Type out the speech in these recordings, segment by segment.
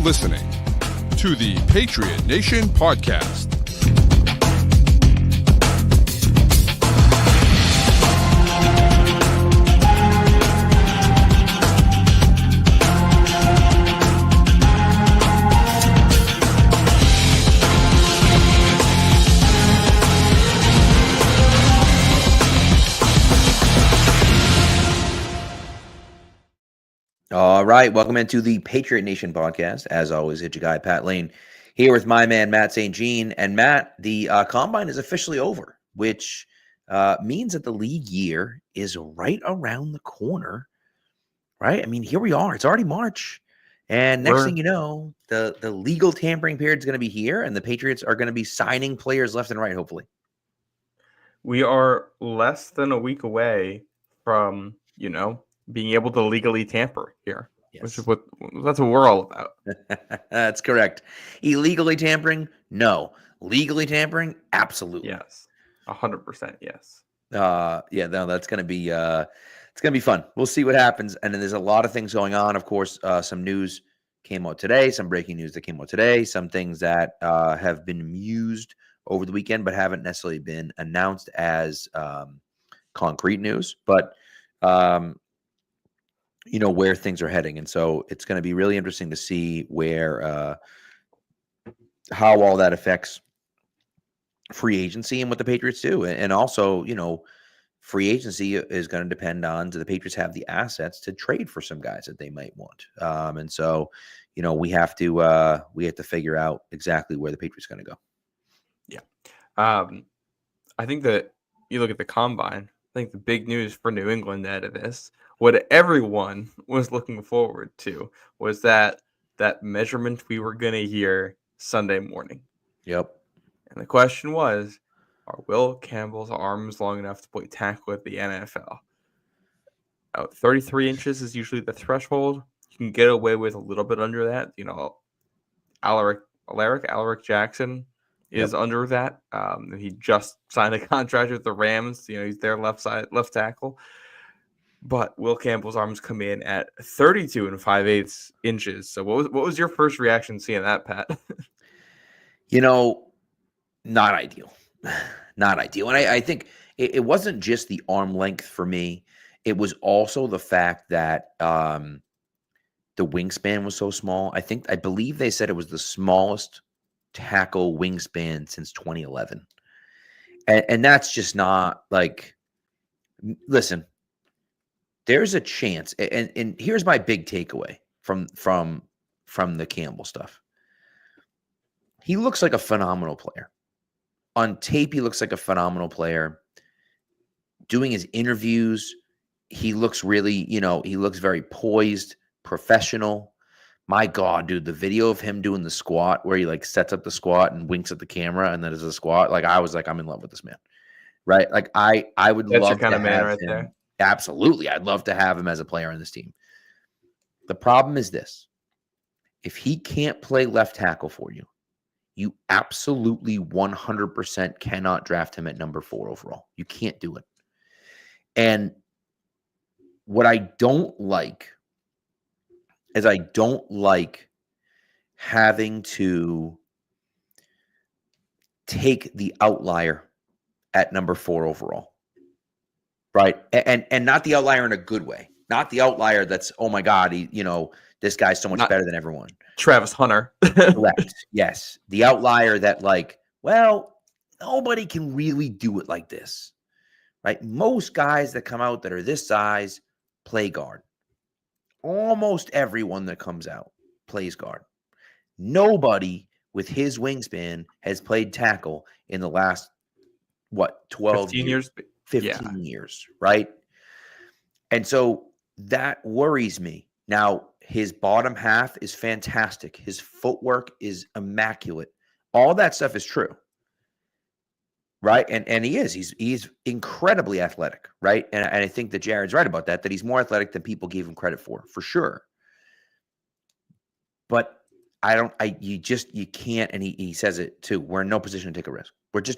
listening to the Patriot Nation Podcast. All right, welcome into the Patriot Nation podcast. As always, it's your guy, Pat Lane, here with my man, Matt St. Jean. And Matt, the Combine is officially over, which means that the league year is right around the corner, right? I mean, here we are. It's already March. And next thing you know, the legal tampering period is going to be here, and the Patriots are going to be signing players left and right, hopefully. We are less than a week away from, being able to legally tamper here, which is that's what we're all about. That's correct. Illegally tampering? No. Legally tampering? Absolutely. Yes. 100% yes. That's going to be it's going to be fun. We'll see what happens. And then there's a lot of things going on. Of course, some news came out today, some breaking news that came out today, some things that have been mused over the weekend but haven't necessarily been announced as concrete news. But where things are heading. And so it's going to be really interesting to see where, how all that affects free agency and what the Patriots do. And also, free agency is going to depend on, do the Patriots have the assets to trade for some guys that they might want? And so, we have to figure out exactly where the Patriots are going to go. Yeah. I think that you look at the Combine, I think the big news for New England out of this, what everyone was looking forward to, was that measurement we were going to hear Sunday morning. Yep. And the question was, are Will Campbell's arms long enough to play tackle at the NFL? 33 inches is usually the threshold. You can get away with a little bit under that. Alaric Jackson is under that. He just signed a contract with the Rams. He's their left tackle. But Will Campbell's arms come in at 32 5/8 inches. So what was your first reaction seeing that, Pat? Not ideal. Not ideal. And I think it wasn't just the arm length for me. It was also the fact that the wingspan was so small. I believe they said it was the smallest tackle wingspan since 2011. And that's just not listen, there's a chance. And here's my big takeaway from the Campbell stuff. He looks like a phenomenal player. On tape, he looks like a phenomenal player. Doing his interviews, he looks really, he looks very poised, professional. My God, dude, the video of him doing the squat where he sets up the squat and winks at the camera and then does a squat. I was I'm in love with this man. Right? I would That's love your kind to of man have right him. there. Absolutely. I'd love to have him as a player on this team. The problem is this. If he can't play left tackle for you, you absolutely 100% cannot draft him at number 4 overall. You can't do it. And what I don't like is I don't like having to take the outlier at number 4 overall. Right. And not the outlier in a good way. Not the outlier that's, oh my God, this guy's so much better than everyone. Travis Hunter. Correct. Yes. The outlier that nobody can really do it like this. Right. Most guys that come out that are this size play guard. Almost everyone that comes out plays guard. Nobody with his wingspan has played tackle in the last, 12 15 years? 15 years, right? And so that worries me. Now, his bottom half is fantastic. His footwork is immaculate. All that stuff is true, right? And he is. He's incredibly athletic, right? And I think that Jared's right about that he's more athletic than people gave him credit for sure. But you can't, and he says it too, we're in no position to take a risk.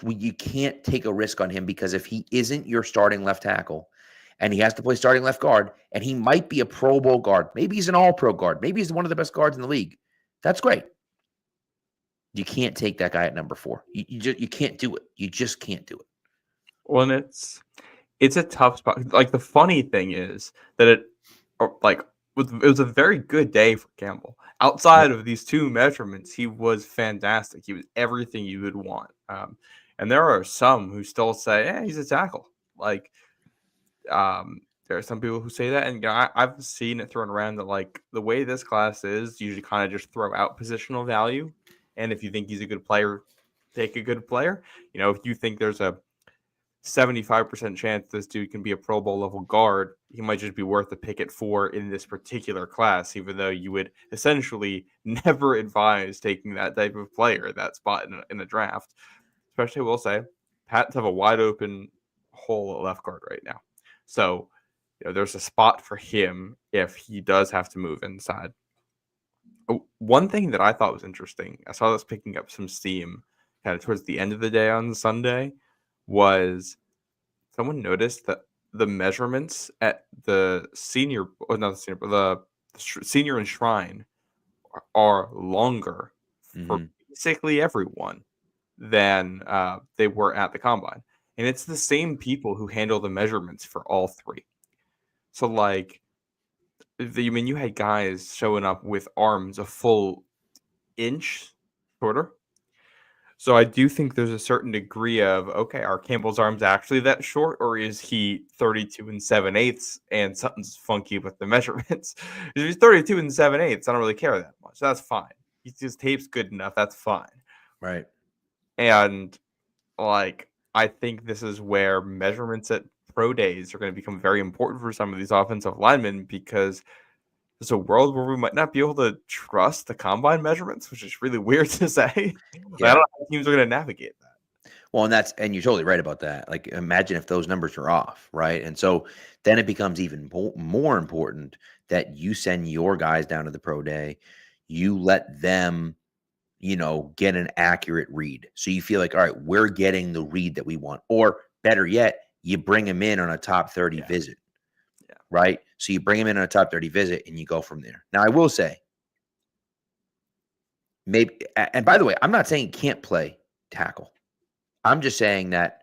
You can't take a risk on him because if he isn't your starting left tackle and he has to play starting left guard and he might be a Pro Bowl guard, maybe he's an all-pro guard, maybe he's one of the best guards in the league, That's great. You can't take that guy at number 4. You can't do it. You just can't do it. Well, and it's a tough spot. Like, the funny thing is that it was a very good day for Campbell. Outside of these 2 measurements, he was fantastic. He was everything you would want. And there are some who still say, he's a tackle. Like, there are some people who say that, and I've seen it thrown around that, like, the way this class is, usually kind of just throw out positional value. And if you think he's a good player, take a good player. If you think there's a 75% chance this dude can be a Pro Bowl level guard, he might just be worth a pick at 4 in this particular class, even though you would essentially never advise taking that type of player at that spot in the draft. Especially, I will say, Pats have a wide open hole at left guard right now. So, there's a spot for him if he does have to move inside. One thing that I thought was interesting, I saw this picking up some steam kind of towards the end of the day on Sunday, was someone noticed that the measurements at the senior, or not the senior, but the senior and shrine are longer for basically everyone than they were at the combine. And it's the same people who handle the measurements for all 3. So, like, you had guys showing up with arms a full inch shorter. So I do think there's a certain degree of, okay, are Campbell's arms actually that short, or is he 32 7/8 and something's funky with the measurements? If he's 32 7/8, I don't really care that much. That's fine. His tape's good enough. That's fine. Right. And, like, I think this is where measurements at pro days are going to become very important for some of these offensive linemen, because there's a world where we might not be able to trust the combine measurements, which is really weird to say. Yeah. I don't know how teams are going to navigate that. Well, and you're totally right about that. Like, imagine if those numbers are off, right? And so then it becomes even more important that you send your guys down to the pro day. You let them, get an accurate read. So you feel like, all right, we're getting the read that we want. Or better yet, you bring them in on a top 30 visit. Yeah. Right? So you bring them in on a top 30 visit and you go from there. Now, I will say, maybe, and by the way, I'm not saying can't play tackle. I'm just saying that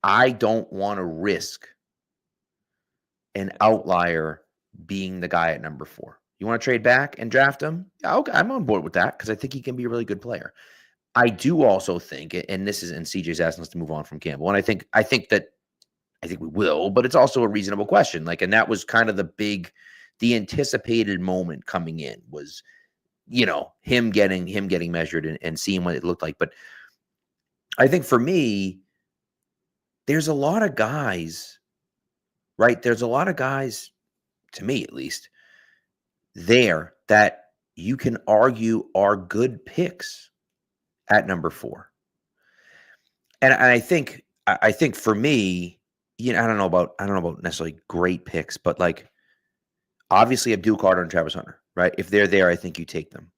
I don't want to risk an outlier being the guy at number 4. You want to trade back and draft him? Okay, I'm on board with that because I think he can be a really good player. I do also think, and CJ's asking us to move on from Campbell, and I think we will, but it's also a reasonable question. Like, and that was kind of the anticipated moment coming in was, him getting measured and seeing what it looked like. But I think for me, there's a lot of guys, right? There's a lot of guys, to me at least, there that you can argue are good picks at number 4. And I think for me, I don't know about necessarily great picks, but, like, obviously Abdul Carter and Travis Hunter, right? If they're there, I think you take them.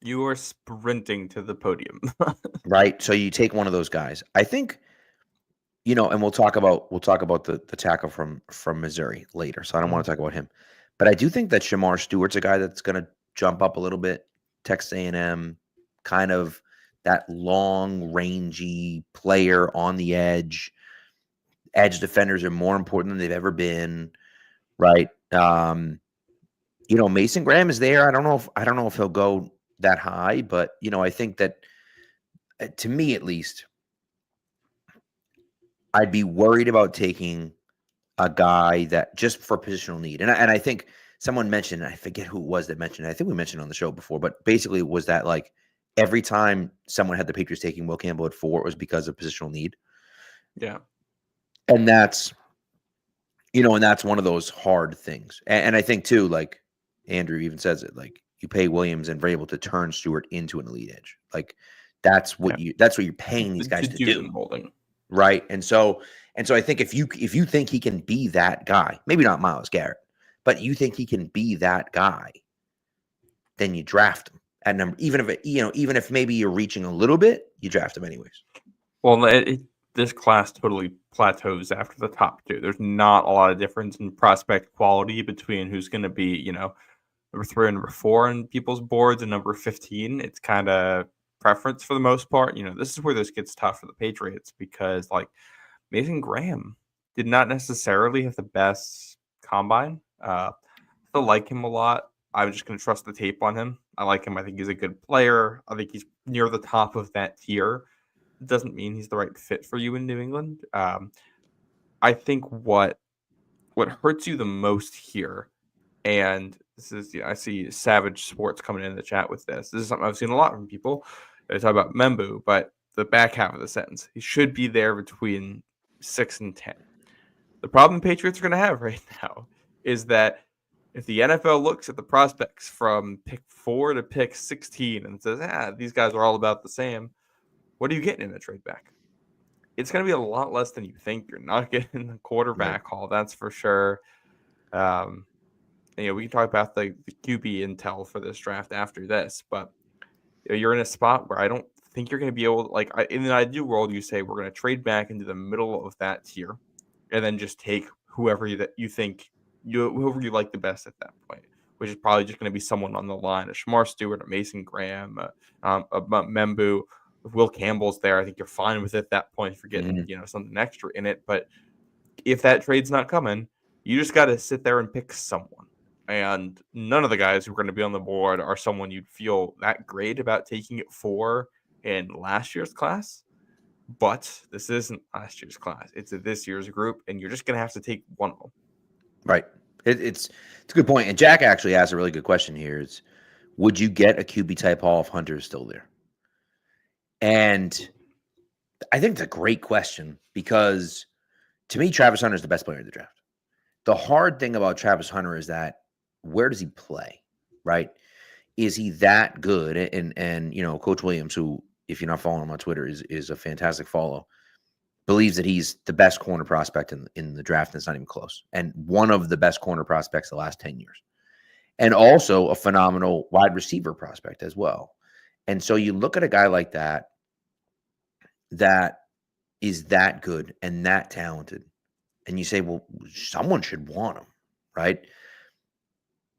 You are sprinting to the podium. Right? So you take one of those guys. I think, and we'll talk about the tackle from Missouri later. So I don't want to talk about him. But I do think that Shamar Stewart's a guy that's going to jump up a little bit. Texas A&M, kind of that long, rangy player on the edge. Edge defenders are more important than they've ever been, right? Mason Graham is there. I don't know if he'll go that high, but I think that, to me at least, I'd be worried about taking a guy that just for positional need. And I think someone mentioned, I forget who it was that mentioned it. I think we mentioned it on the show before, but basically it was that, like, every time someone had the Patriots taking Will Campbell at 4, it was because of positional need. Yeah. And that's, and that's one of those hard things. And I think too, like Andrew even says it, like, you pay Williams and we're able to turn Stewart into an elite edge. Like, that's what you're paying these guys to do. Holding. Right. And so I think if you think he can be that guy, maybe not Myles Garrett, but you think he can be that guy, then you draft him at number, even if maybe you're reaching a little bit, you draft him anyways. Well, this class totally plateaus after the top 2. There's not a lot of difference in prospect quality between who's going to be, number 3 and number 4 on people's boards, and number 15, it's kind of preference for the most part. This is where this gets tough for the Patriots because, like, Mason Graham did not necessarily have the best combine. I still like him a lot. I'm just going to trust the tape on him. I like him. I think he's a good player. I think he's near the top of that tier. It doesn't mean he's the right fit for you in New England. I think what hurts you the most here, and this is, I see Savage Sports coming in the chat with this. This is something I've seen a lot from people. They talk about Membu, but the back half of the sentence, he should be there between 6 and 10. The problem Patriots are going to have right now is that if the NFL looks at the prospects from pick 4 to pick 16 and says, these guys are all about the same, what are you getting in a trade back? It's going to be a lot less than you think. You're not getting the quarterback haul, that's for sure. We can talk about the QB intel for this draft after this, but you're in a spot where I don't think you're going to be able to, in an ideal world, you say we're going to trade back into the middle of that tier and then just take whoever whoever you like the best at that point, which is probably just going to be someone on the line, a Shamar Stewart, a Mason Graham, a Membu. If Will Campbell's there, I think you're fine with it at that point if you're getting something extra in it. But if that trade's not coming, you just got to sit there and pick someone. And none of the guys who are going to be on the board are someone you'd feel that great about taking it for in last year's class. But this isn't last year's class. It's this year's group, and you're just going to have to take one of them. Right. It's a good point. And Jack actually asked a really good question here. Is, would you get a QB type haul if Hunter is still there? And I think it's a great question because to me, Travis Hunter is the best player in the draft. The hard thing about Travis Hunter is that where does he play, right? Is he that good? And Coach Williams, who, if you're not following him on Twitter, is a fantastic follow, believes that he's the best corner prospect in the draft, and it's not even close. And one of the best corner prospects the last 10 years. And also a phenomenal wide receiver prospect as well. And so you look at a guy like that is that good and that talented, and you say, well, someone should want him, right?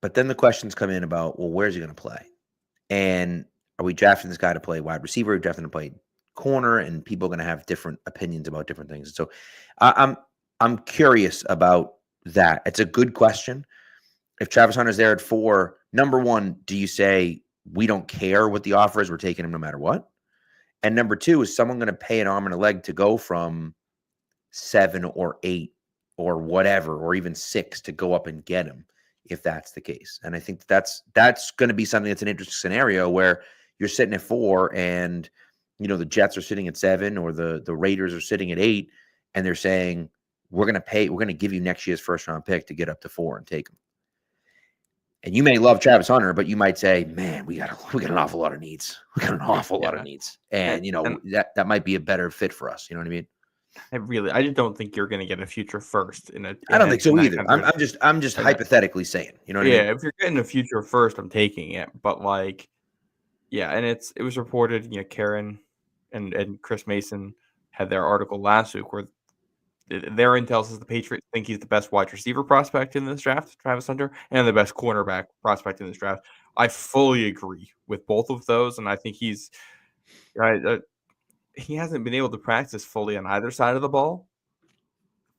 But then the questions come in about, well, where's he going to play? And are we drafting this guy to play wide receiver? Are we drafting to play corner? And people are going to have different opinions about different things. And so I'm curious about that. It's a good question. If Travis Hunter's there at 4, number one, do you say we don't care what the offer is, we're taking him no matter what? And number 2, is someone going to pay an arm and a leg to go from 7 or 8 or whatever, or even 6 to go up and get him, if that's the case? And I think that's going to be something that's an interesting scenario where you're sitting at 4 and, the Jets are sitting at 7 or the Raiders are sitting at 8, and they're saying, we're going to give you next year's first round pick to get up to 4 and take him. And you may love Travis Hunter, but you might say, man, we got an awful lot of needs. We got an awful lot of needs. And, that might be a better fit for us. You know what I mean? I just don't think you're going to get a future first. I don't think so either. I'm just hypothetically saying, you know what I mean? Yeah, if you're getting a future first, I'm taking it. But and it was reported, Karen and Chris Mason had their article last week where their intel says the Patriots think he's the best wide receiver prospect in this draft, Travis Hunter, and the best cornerback prospect in this draft. I fully agree with both of those, and I think he hasn't been able to practice fully on either side of the ball.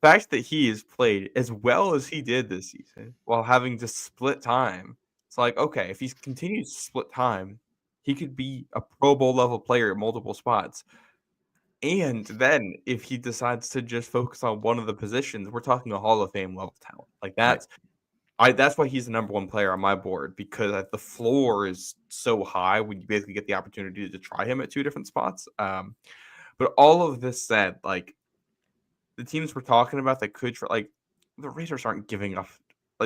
The fact that he has played as well as he did this season while having to split time, it's like, okay, if he continues to split time, he could be a Pro Bowl level player at multiple spots. And then if he decides to just focus on one of the positions, we're talking a Hall of Fame level talent. That's why he's the number 1 player on my board, because the floor is so high when you basically get the opportunity to try him at 2 different spots. But all of this said, the teams we're talking about that could try, the Raiders aren't giving up.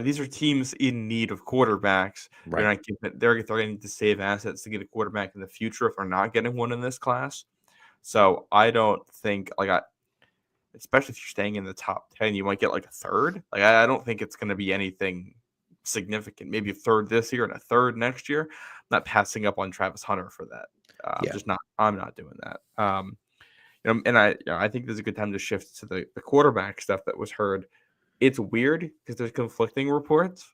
These are teams in need of quarterbacks. Right. They're going to need to save assets to get a quarterback in the future if they're not getting one in this class. So I don't think especially if you're staying in the top 10, you might get a third. I don't think it's going to be anything significant. Maybe a third this year and a third next year. I'm not passing up on Travis Hunter for that. I'm not doing that. And I think there's a good time to shift to the quarterback stuff that was heard. It's weird because there's conflicting reports.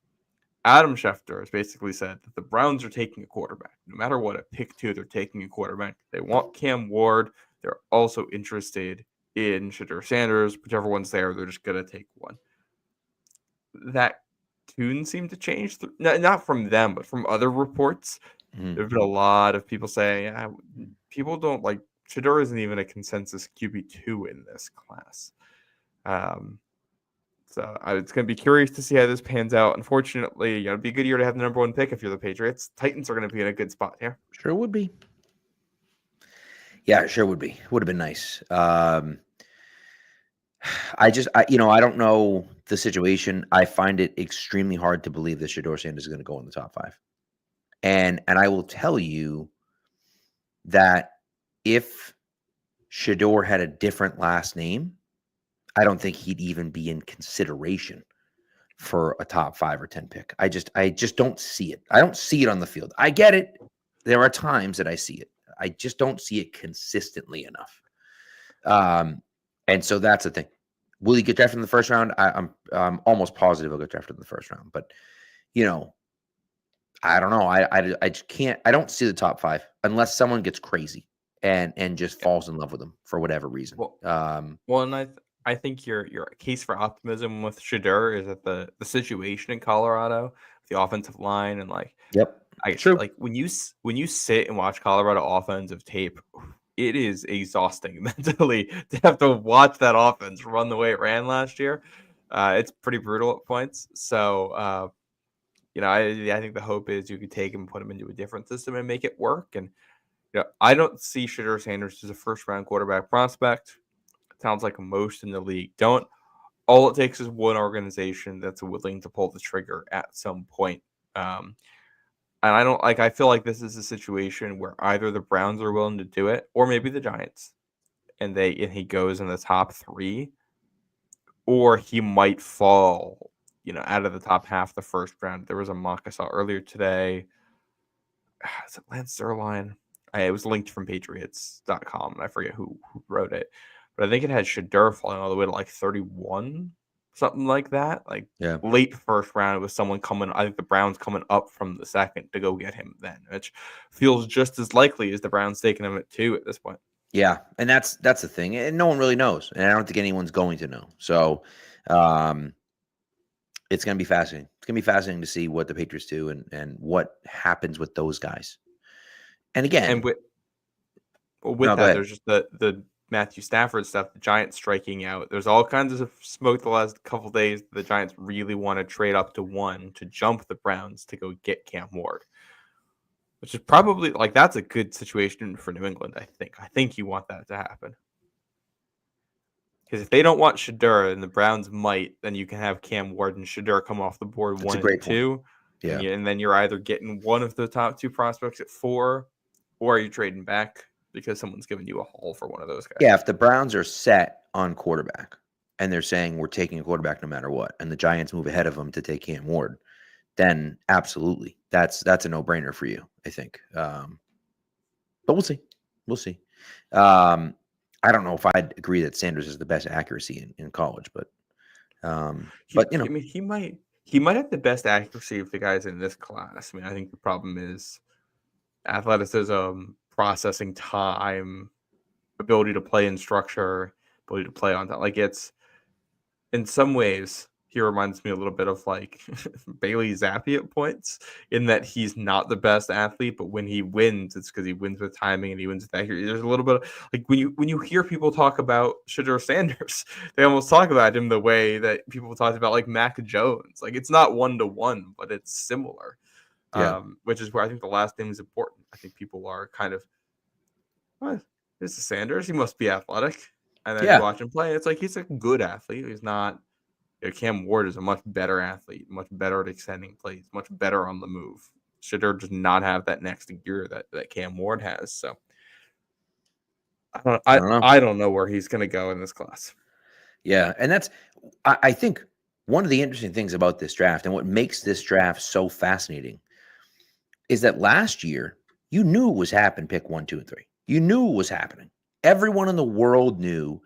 Adam Schefter has basically said that the Browns are taking a quarterback. No matter what, at pick 2, they're taking a quarterback. They want Cam Ward. They're also interested in Shedeur Sanders. Whichever one's there, they're just going to take one. That tune seemed to change, not from them, but from other reports. Mhm. There have been a lot of people saying, people don't like, Shedeur isn't even a consensus QB2 in this class. So it's going to be curious to see how this pans out. Unfortunately, it'd be a good year to have the number 1 pick if you're the Patriots. Titans are going to be in a good spot here. Sure would be. Yeah, it sure would be. Would have been nice. I don't know the situation. I find it extremely hard to believe that Shedeur Sanders is going to go in the top 5. And I will tell you that if Shedeur had a different last name, I don't think he'd even be in consideration for a top 5 or 10 pick. I just don't see it. I don't see it on the field. I get it. There are times that I see it. I just don't see it consistently enough. And so that's the thing. Will he get drafted in the first round? I'm almost positive he'll get drafted in the first round. But, I don't know. I just can't. I don't see the top 5 unless someone gets crazy and just falls in love with him for whatever reason. And I think your case for optimism with Shedeur is that the situation in Colorado, the offensive line, and True. Like when you sit and watch Colorado offensive tape, it is exhausting mentally to have to watch that offense run the way it ran last year. It's pretty brutal at points. So I think the hope is you could take him and put him into a different system and make it work. And I don't see Shedeur Sanders as a first round quarterback prospect. Sounds like most in the league don't. All it takes is one organization that's willing to pull the trigger at some point. And I feel like this is a situation where either the Browns are willing to do it, or maybe the Giants, and he goes in the top 3, or he might fall, out of the top half of the first round. There was a mock I saw earlier today. Is it Lance Zierlein? It was linked from Patriots.com, and I forget who wrote it. But I think it had Shedeur falling all the way to 31, something like that. Late first round with someone coming. I think the Browns coming up from the second to go get him then, which feels just as likely as the Browns taking him at 2 at this point. Yeah, and that's the thing, and no one really knows, and I don't think anyone's going to know. So, it's going to be fascinating. It's going to be fascinating to see what the Patriots do and what happens with those guys. And again, and with that, there's just the Matthew Stafford stuff, the Giants striking out. There's all kinds of smoke the last couple of days. The Giants really want to trade up to 1 to jump the Browns to go get Cam Ward, which is probably that's a good situation for New England. I think you want that to happen, because if they don't want Shedeur and the Browns might, then you can have Cam Ward and Shedeur come off the board 1 and 2. Yeah, and then you're either getting one of the top 2 prospects at 4, or you're trading back because someone's giving you a haul for one of those guys. Yeah, if the Browns are set on quarterback and they're saying we're taking a quarterback no matter what, and the Giants move ahead of them to take Cam Ward, then absolutely, that's a no-brainer for you, I think. But we'll see. We'll see. I don't know if I'd agree that Sanders is the best accuracy in college, but he might have the best accuracy of the guys in this class. I think the problem is athleticism, processing time, ability to play in structure, ability to play on time. It's in some ways he reminds me a little bit of Bailey Zappi at points, in that he's not the best athlete, but when he wins, it's because he wins with timing and he wins with accuracy. There's a little bit of when you hear people talk about Shedeur Sanders, they almost talk about him the way that people talk about Mac Jones. It's not 1-to-1, but it's similar. Yeah. Which is where I think the last name is important. I think people are kind of, this is Sanders. He must be athletic. And then you watch him play. It's he's a good athlete. He's not. Cam Ward is a much better athlete, much better at extending plays, much better on the move. Shedeur does not have that next gear that Cam Ward has. So I don't know where he's going to go in this class. Yeah, and that's I think one of the interesting things about this draft and what makes this draft so fascinating is that last year you knew it was happening. Pick 1, 2, and 3. You knew it was happening. Everyone in the world knew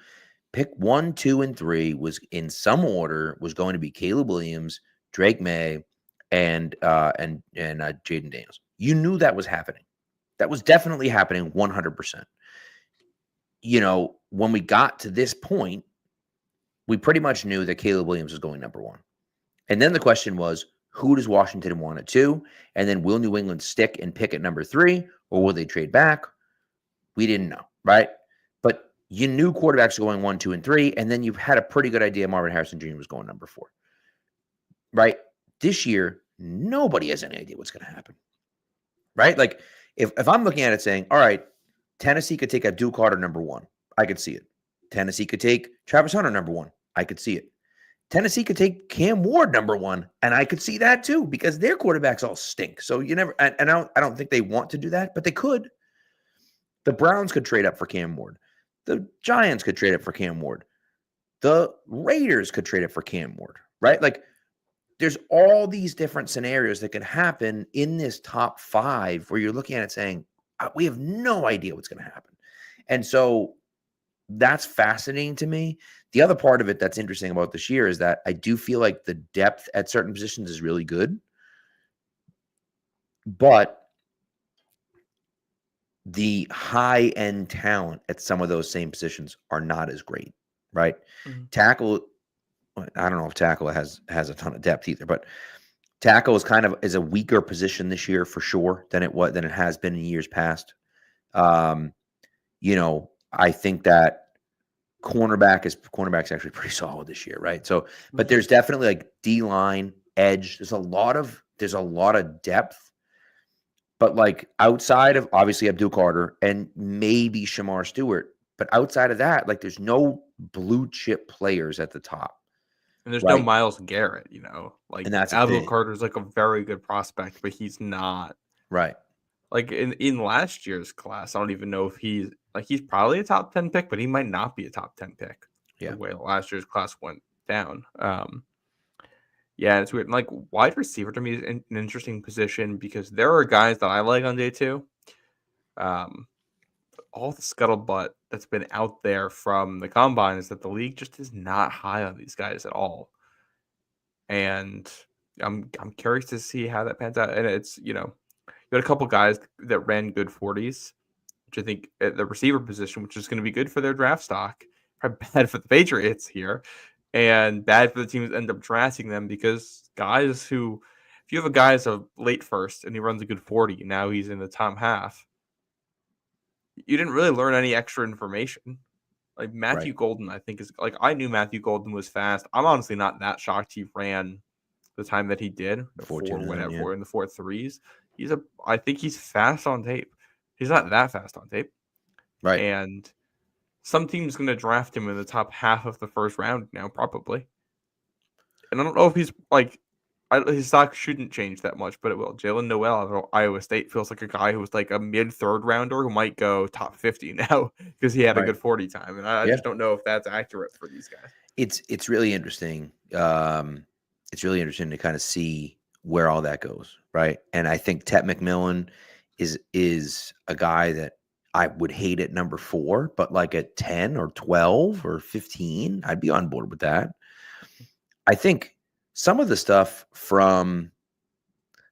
pick 1, 2, and 3 was in some order was going to be Caleb Williams, Drake May, and Jaden Daniels. You knew that was happening. That was definitely happening 100%. When we got to this point, we pretty much knew that Caleb Williams was going number 1. And then the question was, who does Washington want at 2? And then will New England stick and pick at number 3, or will they trade back? We didn't know, right? But you knew quarterbacks were going 1, 2, and 3, and then you had a pretty good idea Marvin Harrison Jr. was going number 4, right? This year, nobody has any idea what's going to happen, right? Like, if I'm looking at it saying, all right, Tennessee could take Abdul Carter number 1, I could see it. Tennessee could take Travis Hunter number 1, I could see it. Tennessee could take Cam Ward number 1, and I could see that too, because their quarterbacks all stink. So you never, and I don't think they want to do that, but they could. The Browns could trade up for Cam Ward. The Giants could trade up for Cam Ward. The Raiders could trade up for Cam Ward, right? Like, there's all these different scenarios that could happen in this top 5 where you're looking at it saying, we have no idea what's going to happen. And so that's fascinating to me. The other part of it that's interesting about this year is that I do feel like the depth at certain positions is really good, but the high-end talent at some of those same positions are not as great, right? Mm-hmm. Tackle, I don't know if tackle has a ton of depth either, but tackle is a weaker position this year for sure than it has been in years past. I think that cornerback's actually pretty solid this year, right? So, but there's definitely like D-line, edge. There's a lot of depth. But like outside of obviously Abdul Carter and maybe Shamar Stewart, but outside of that, like there's no blue chip players at the top. And there's no Myles Garrett, like, and that's Abdul Carter's like a very good prospect, but he's not right. Like in last year's class, I don't even know if he's probably a top 10 pick, but he might not be a top 10 pick. Yeah. The way last year's class went down. Yeah, it's weird. Like, wide receiver to me is an interesting position because there are guys that I like on day 2. All the scuttlebutt that's been out there from the combine is that the league just is not high on these guys at all. And I'm curious to see how that pans out. And it's, you had a couple guys that ran good 40s, which I think at the receiver position, which is going to be good for their draft stock, probably bad for the Patriots here. And bad for the teams that end up drafting them because guys who, if you have a guy as a late first and he runs a good 40, now he's in the top half, you didn't really learn any extra information. Like Matthew Golden, I think I knew Matthew Golden was fast. I'm honestly not that shocked he ran the time that he did, in the 4.3s. I think he's fast on tape. He's not that fast on tape. Right. And some team's going to draft him in the top half of the first round now, probably. And I don't know if he's his stock shouldn't change that much, but it will. Jalen Noel out of Iowa State feels like a guy who was like a mid-third rounder who might go top 50 now because he had a good 40 time. And I just don't know if that's accurate for these guys. It's really interesting. It's really interesting to kind of see where all that goes, right? And I think Tet McMillan is a guy that I would hate at number 4, but like at 10 or 12 or 15, I'd be on board with that. I think some of the stuff from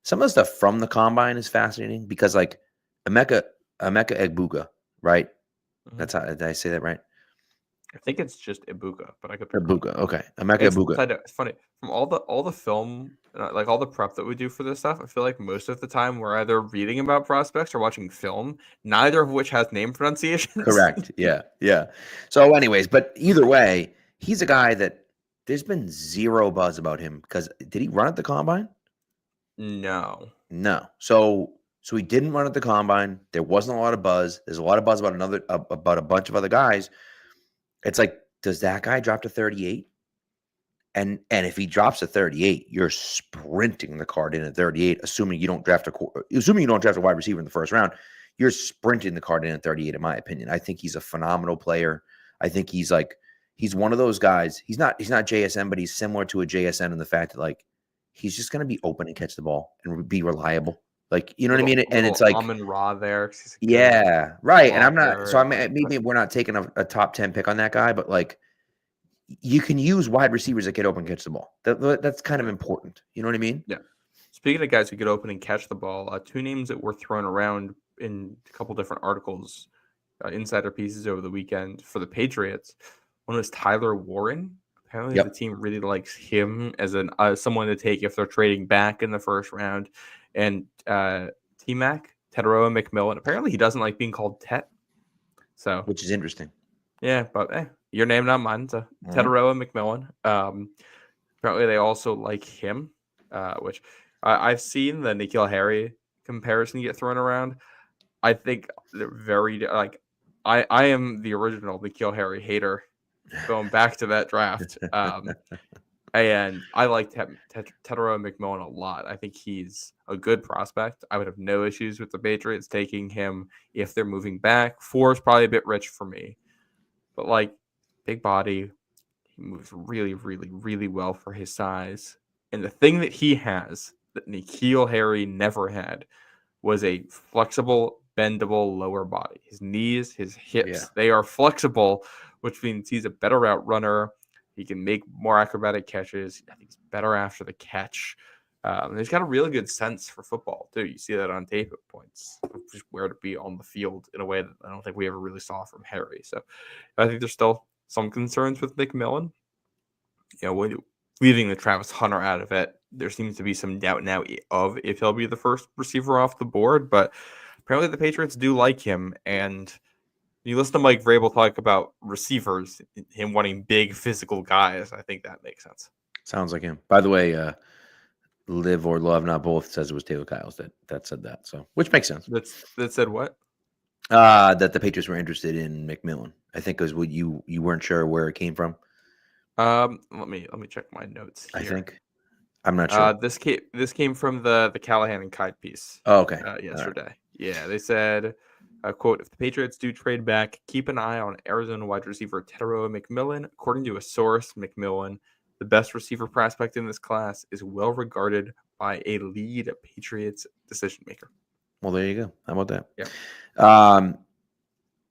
the combine is fascinating because like Emeka Egbuka, right? Mm-hmm. That's how, did I say that right? I think it's just Ibuka, but I could Ibuka. Okay, Emeka Egbuka. It's funny from all the film, like all the prep that we do for this stuff. I feel like most of the time we're either reading about prospects or watching film, neither of which has name pronunciations. Correct. Yeah. So, anyways, but either way, he's a guy that there's been zero buzz about him because did he run at the combine? No. So he didn't run at the combine. There wasn't a lot of buzz. There's a lot of buzz about about a bunch of other guys. It's like, does that guy drop to 38? And if he drops to 38, you're sprinting the card in at 38, assuming you don't draft a wide receiver in the first round. You're sprinting the card in at 38, in my opinion. I think he's a phenomenal player. I think he's one of those guys. He's not JSN, but he's similar to a JSN in the fact that like he's just going to be open and catch the ball and be reliable. Like, you know what I mean? And it's like Amon-Ra there. Yeah, right. And I'm not, so maybe we're not taking a top 10 pick on that guy, but like you can use wide receivers that get open and catch the ball. That's kind of important. You know what I mean? Yeah. Speaking of guys who get open and catch the ball, two names that were thrown around in a couple different articles, insider pieces over the weekend for the Patriots. One was Tyler Warren. Apparently, the team really likes him as someone to take if they're trading back in the first round. And T-Mac, Teteroa McMillan. Apparently, he doesn't like being called Tet. So, which is interesting. Yeah, but your name, not mine. So Teteroa McMillan. Apparently, they also like him, which I've seen the N'Keal Harry comparison get thrown around. I think they're very like I am the original N'Keal Harry hater going back to that draft. And I like Teteroa McMillan a lot. I think he's a good prospect. I would have no issues with the Patriots taking him if they're moving back. 4 is probably a bit rich for me. But like big body, he moves really, really, really well for his size. And the thing that he has that N'Keal Harry never had was a flexible, bendable lower body. His knees, his hips, they are flexible, which means he's a better route runner. He can make more acrobatic catches. I think he's better after the catch. He's got a really good sense for football, too. You see that on tape at points, just where to be on the field in a way that I don't think we ever really saw from Harry. So I think there's still some concerns with McMillan. Leaving the Travis Hunter out of it, there seems to be some doubt now of if he'll be the first receiver off the board. But apparently the Patriots do like him. And you listen to Mike Vrabel talk about receivers, him wanting big physical guys. I think that makes sense. Sounds like him. By the way, Live or Love, not both, says it was Taylor Kyles that said that. So, which makes sense. That said what? That the Patriots were interested in McMillan. I think it was what you weren't sure where it came from. Let me check my notes here. I think I'm not sure. This came from the Callahan and Kite piece. Oh, okay. Yesterday. Right. Yeah, they said, quote, if the Patriots do trade back, keep an eye on Arizona wide receiver Teteroa McMillan. According to a source, McMillan, the best receiver prospect in this class, is well regarded by a lead Patriots decision maker. Well, there you go. How about that? Yeah.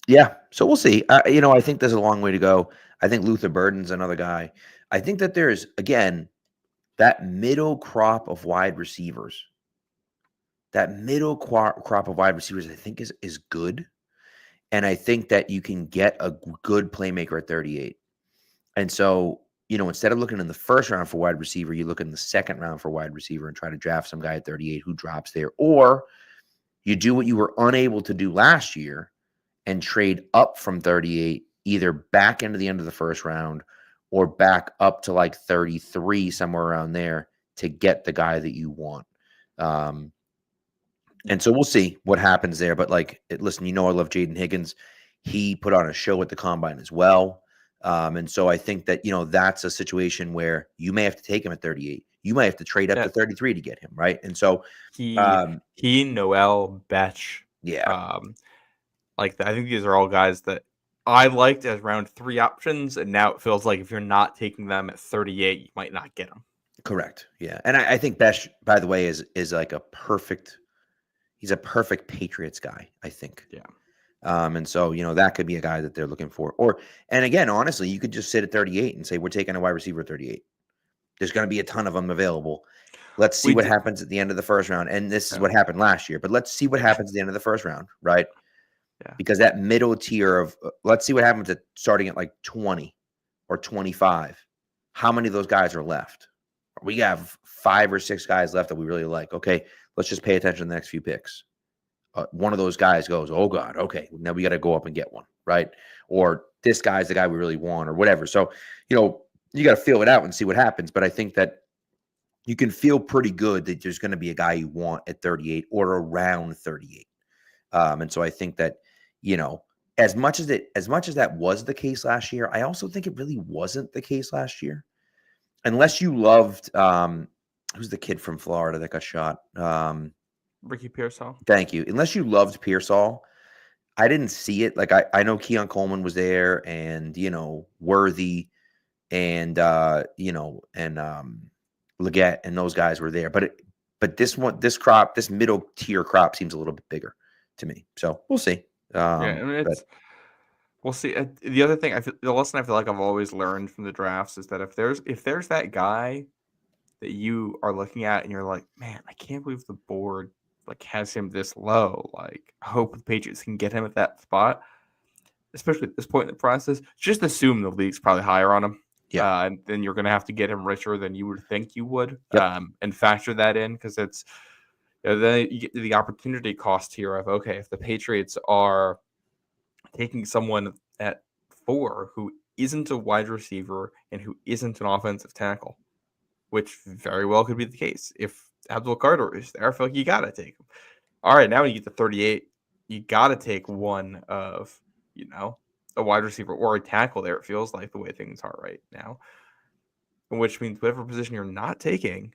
Yeah. So we'll see. I think there's a long way to go. I think Luther Burden's another guy. I think that there's, again, that middle crop of wide receivers. That middle crop of wide receivers, I think, is good. And I think that you can get a good playmaker at 38. And so, instead of looking in the first round for wide receiver, you look in the second round for wide receiver and try to draft some guy at 38 who drops there. Or you do what you were unable to do last year and trade up from 38, either back into the end of the first round or back up to like 33, somewhere around there, to get the guy that you want. And so we'll see what happens there. But listen, I love Jaden Higgins. He put on a show at the Combine as well. And so I think that, that's a situation where you may have to take him at 38. You might have to trade up to 33 to get him, right? And so he Noel, Betch. Yeah. I think these are all guys that I liked as round 3 options. And now it feels like if you're not taking them at 38, you might not get them. Correct. Yeah. And I think Betch, by the way, is like he's a perfect Patriots guy, I think. Yeah. And so, that could be a guy that they're looking for. And again, honestly, you could just sit at 38 and say, we're taking a wide receiver at 38. There's going to be a ton of them available. Let's see what happens at the end of the first round. And this is what happened last year, but let's see what happens at the end of the first round, right? Yeah. Because that middle tier of, let's see what happens at starting at like 20 or 25. How many of those guys are left? We have 5 or 6 guys left that we really like. Okay, let's just pay attention to the next few picks. One of those guys goes, oh God, okay, now we got to go up and get one, right? Or this guy's the guy we really want, or whatever. So, you got to feel it out and see what happens. But I think that you can feel pretty good that there's going to be a guy you want at 38 or around 38. And so I think that, as much as that was the case last year, I also think it really wasn't the case last year. Unless you loved, who's the kid from Florida that got shot? Ricky Pearsall. Thank you. Unless you loved Pearsall, I didn't see it. I know Keon Coleman was there, and Worthy, and Leggett, and those guys were there. But this middle tier crop seems a little bit bigger to me. So we'll see. We'll see. The other thing, the lesson I feel like I've always learned from the drafts is that if there's that guy that you are looking at and you're like, man, I can't believe the board like has him this low. Like, I hope the Patriots can get him at that spot, especially at this point in the process. Just assume the league's probably higher on him. Yeah. And then you're going to have to get him richer than you would think you would, Yep. and factor that in, because it's then you get the opportunity cost here of, okay, if the Patriots are taking someone at 4 who isn't a wide receiver and who isn't an offensive tackle, which very well could be the case. If Abdul Carter is there, I feel like you got to take him. All right, now when you get to 38, you got to take one of, a wide receiver or a tackle there, it feels like, the way things are right now. Which means whatever position you're not taking,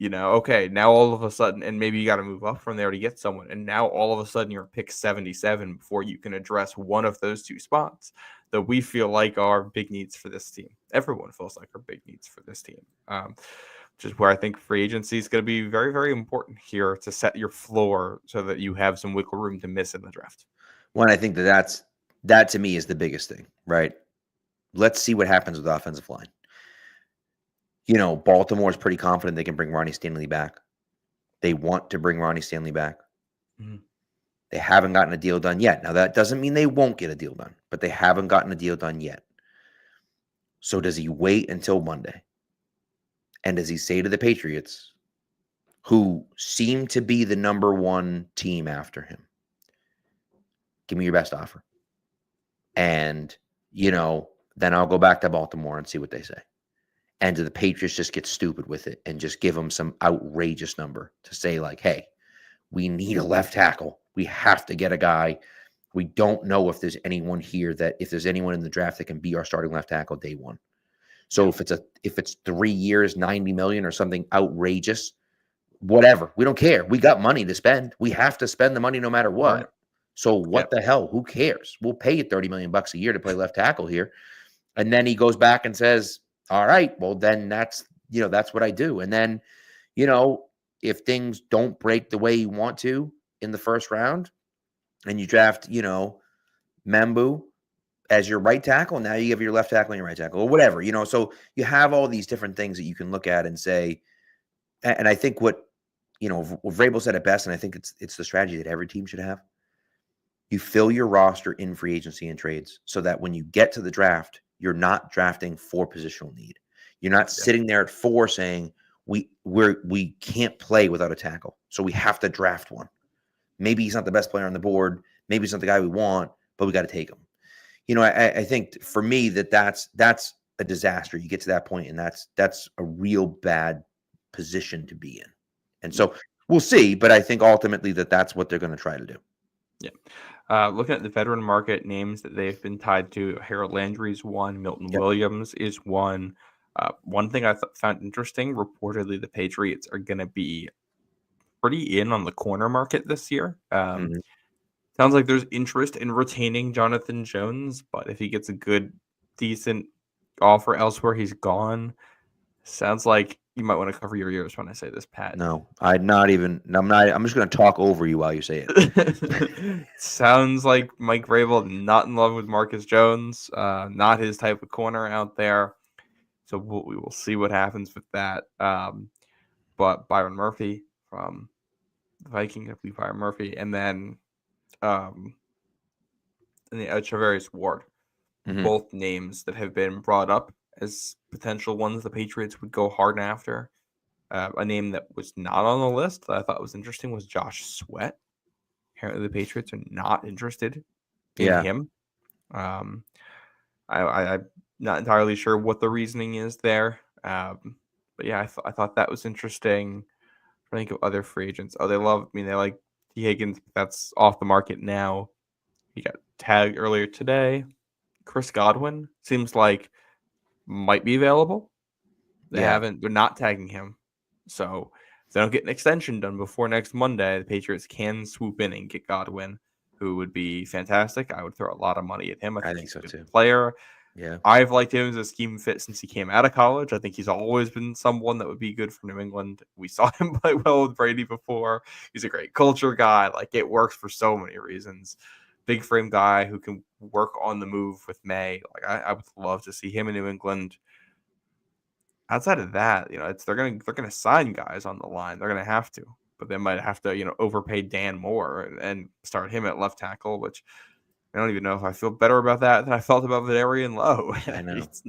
okay, now all of a sudden, and maybe you got to move up from there to get someone, and now all of a sudden you're pick 77 before you can address one of those 2 spots that we feel like are big needs for this team. Everyone feels like are big needs for this team, which is where I think free agency is going to be very, very important here to set your floor so that you have some wiggle room to miss in the draft. Well, I think that to me is the biggest thing, right? Let's see what happens with the offensive line. Baltimore is pretty confident they can bring Ronnie Stanley back. They want to bring Ronnie Stanley back. Mm-hmm. They haven't gotten a deal done yet. Now, that doesn't mean they won't get a deal done, but they haven't gotten a deal done yet. So does he wait until Monday? And does he say to the Patriots, who seem to be the number 1 team after him, give me your best offer? And, then I'll go back to Baltimore and see what they say. And do the Patriots just get stupid with it and just give them some outrageous number to say, like, hey, we need a left tackle. We have to get a guy. We don't know if there's anyone here if there's anyone in the draft that can be our starting left tackle day 1. So if it's 3 years, 90 million or something outrageous, whatever, we don't care. We got money to spend. We have to spend the money no matter what. Right. So what the hell? Who cares? We'll pay you $30 million a year to play left tackle here. And then he goes back and says, all right, well, then that's what I do. And then, if things don't break the way you want to in the first round and you draft, Membu as your right tackle, now you have your left tackle and your right tackle or whatever, so you have all these different things that you can look at and say, and I think what Vrabel said it best, and I think it's the strategy that every team should have. You fill your roster in free agency and trades so that when you get to the draft, you're not drafting for positional need. You're not sitting there at 4 saying we can't play without a tackle, so we have to draft one. Maybe he's not the best player on the board. Maybe he's not the guy we want, but we got to take him. I think for me that's a disaster. You get to that point, and that's a real bad position to be in. And so we'll see, but I think ultimately that's what they're going to try to do. Yeah. Looking at the veteran market names that they've been tied to, Harold Landry's one, Milton Williams is one. One thing I found interesting, reportedly the Patriots are going to be pretty in on the corner market this year. Sounds like there's interest in retaining Jonathan Jones, but if he gets a good, decent offer elsewhere, he's gone. Sounds like you might want to cover your ears when I say this, Pat. No, I'm just going to talk over you while you say it. Sounds like Mike Vrabel not in love with Marcus Jones, not his type of corner out there. So we will see what happens with that. But Byron Murphy from the Vikings, I believe Byron Murphy, and then Charvarius Ward, both names that have been brought up as potential ones the Patriots would go hard after. A name that was not on the list that I thought was interesting was Josh Sweat. Apparently the Patriots are not interested in him. I'm not entirely sure what the reasoning is there. But yeah, I thought that was interesting. I think of other free agents. They like T. Higgins, but that's off the market now. He got tagged earlier today. Chris Godwin seems like might be available. They're not tagging him. So if they don't get an extension done before next Monday, the Patriots can swoop in and get Godwin, who would be fantastic. I would throw a lot of money at him. I think he's so a good player. Yeah. I've liked him as a scheme fit since he came out of college. I think he's always been someone that would be good for New England. We saw him play well with Brady before. He's a great culture guy. Like, it works for so many reasons. Big frame guy who can work on the move with May. Like, I would love to see him in New England. outside of that, they're gonna sign guys on the line. They're gonna have to, but they might have to, overpay Dan Moore and start him at left tackle, which I don't even know if I feel better about that than I felt about Valerian Lowe. I know. It's,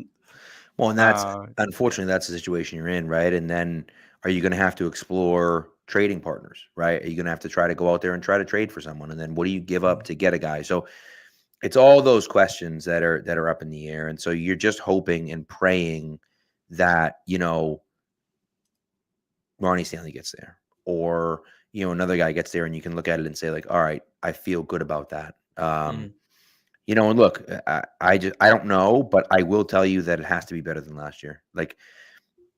Well, and that's unfortunately that's the situation you're in, right? And then are you going to have to explore trading partners, right? Are you going to have to try to go out there and try to trade for someone? And then what do you give up to get a guy? So it's all those questions that are up in the air. And so you're just hoping and praying that, Ronnie Stanley gets there, or, another guy gets there and you can look at it and say like, all right, I feel good about that. And look, I don't know, but I will tell you that it has to be better than last year. Like,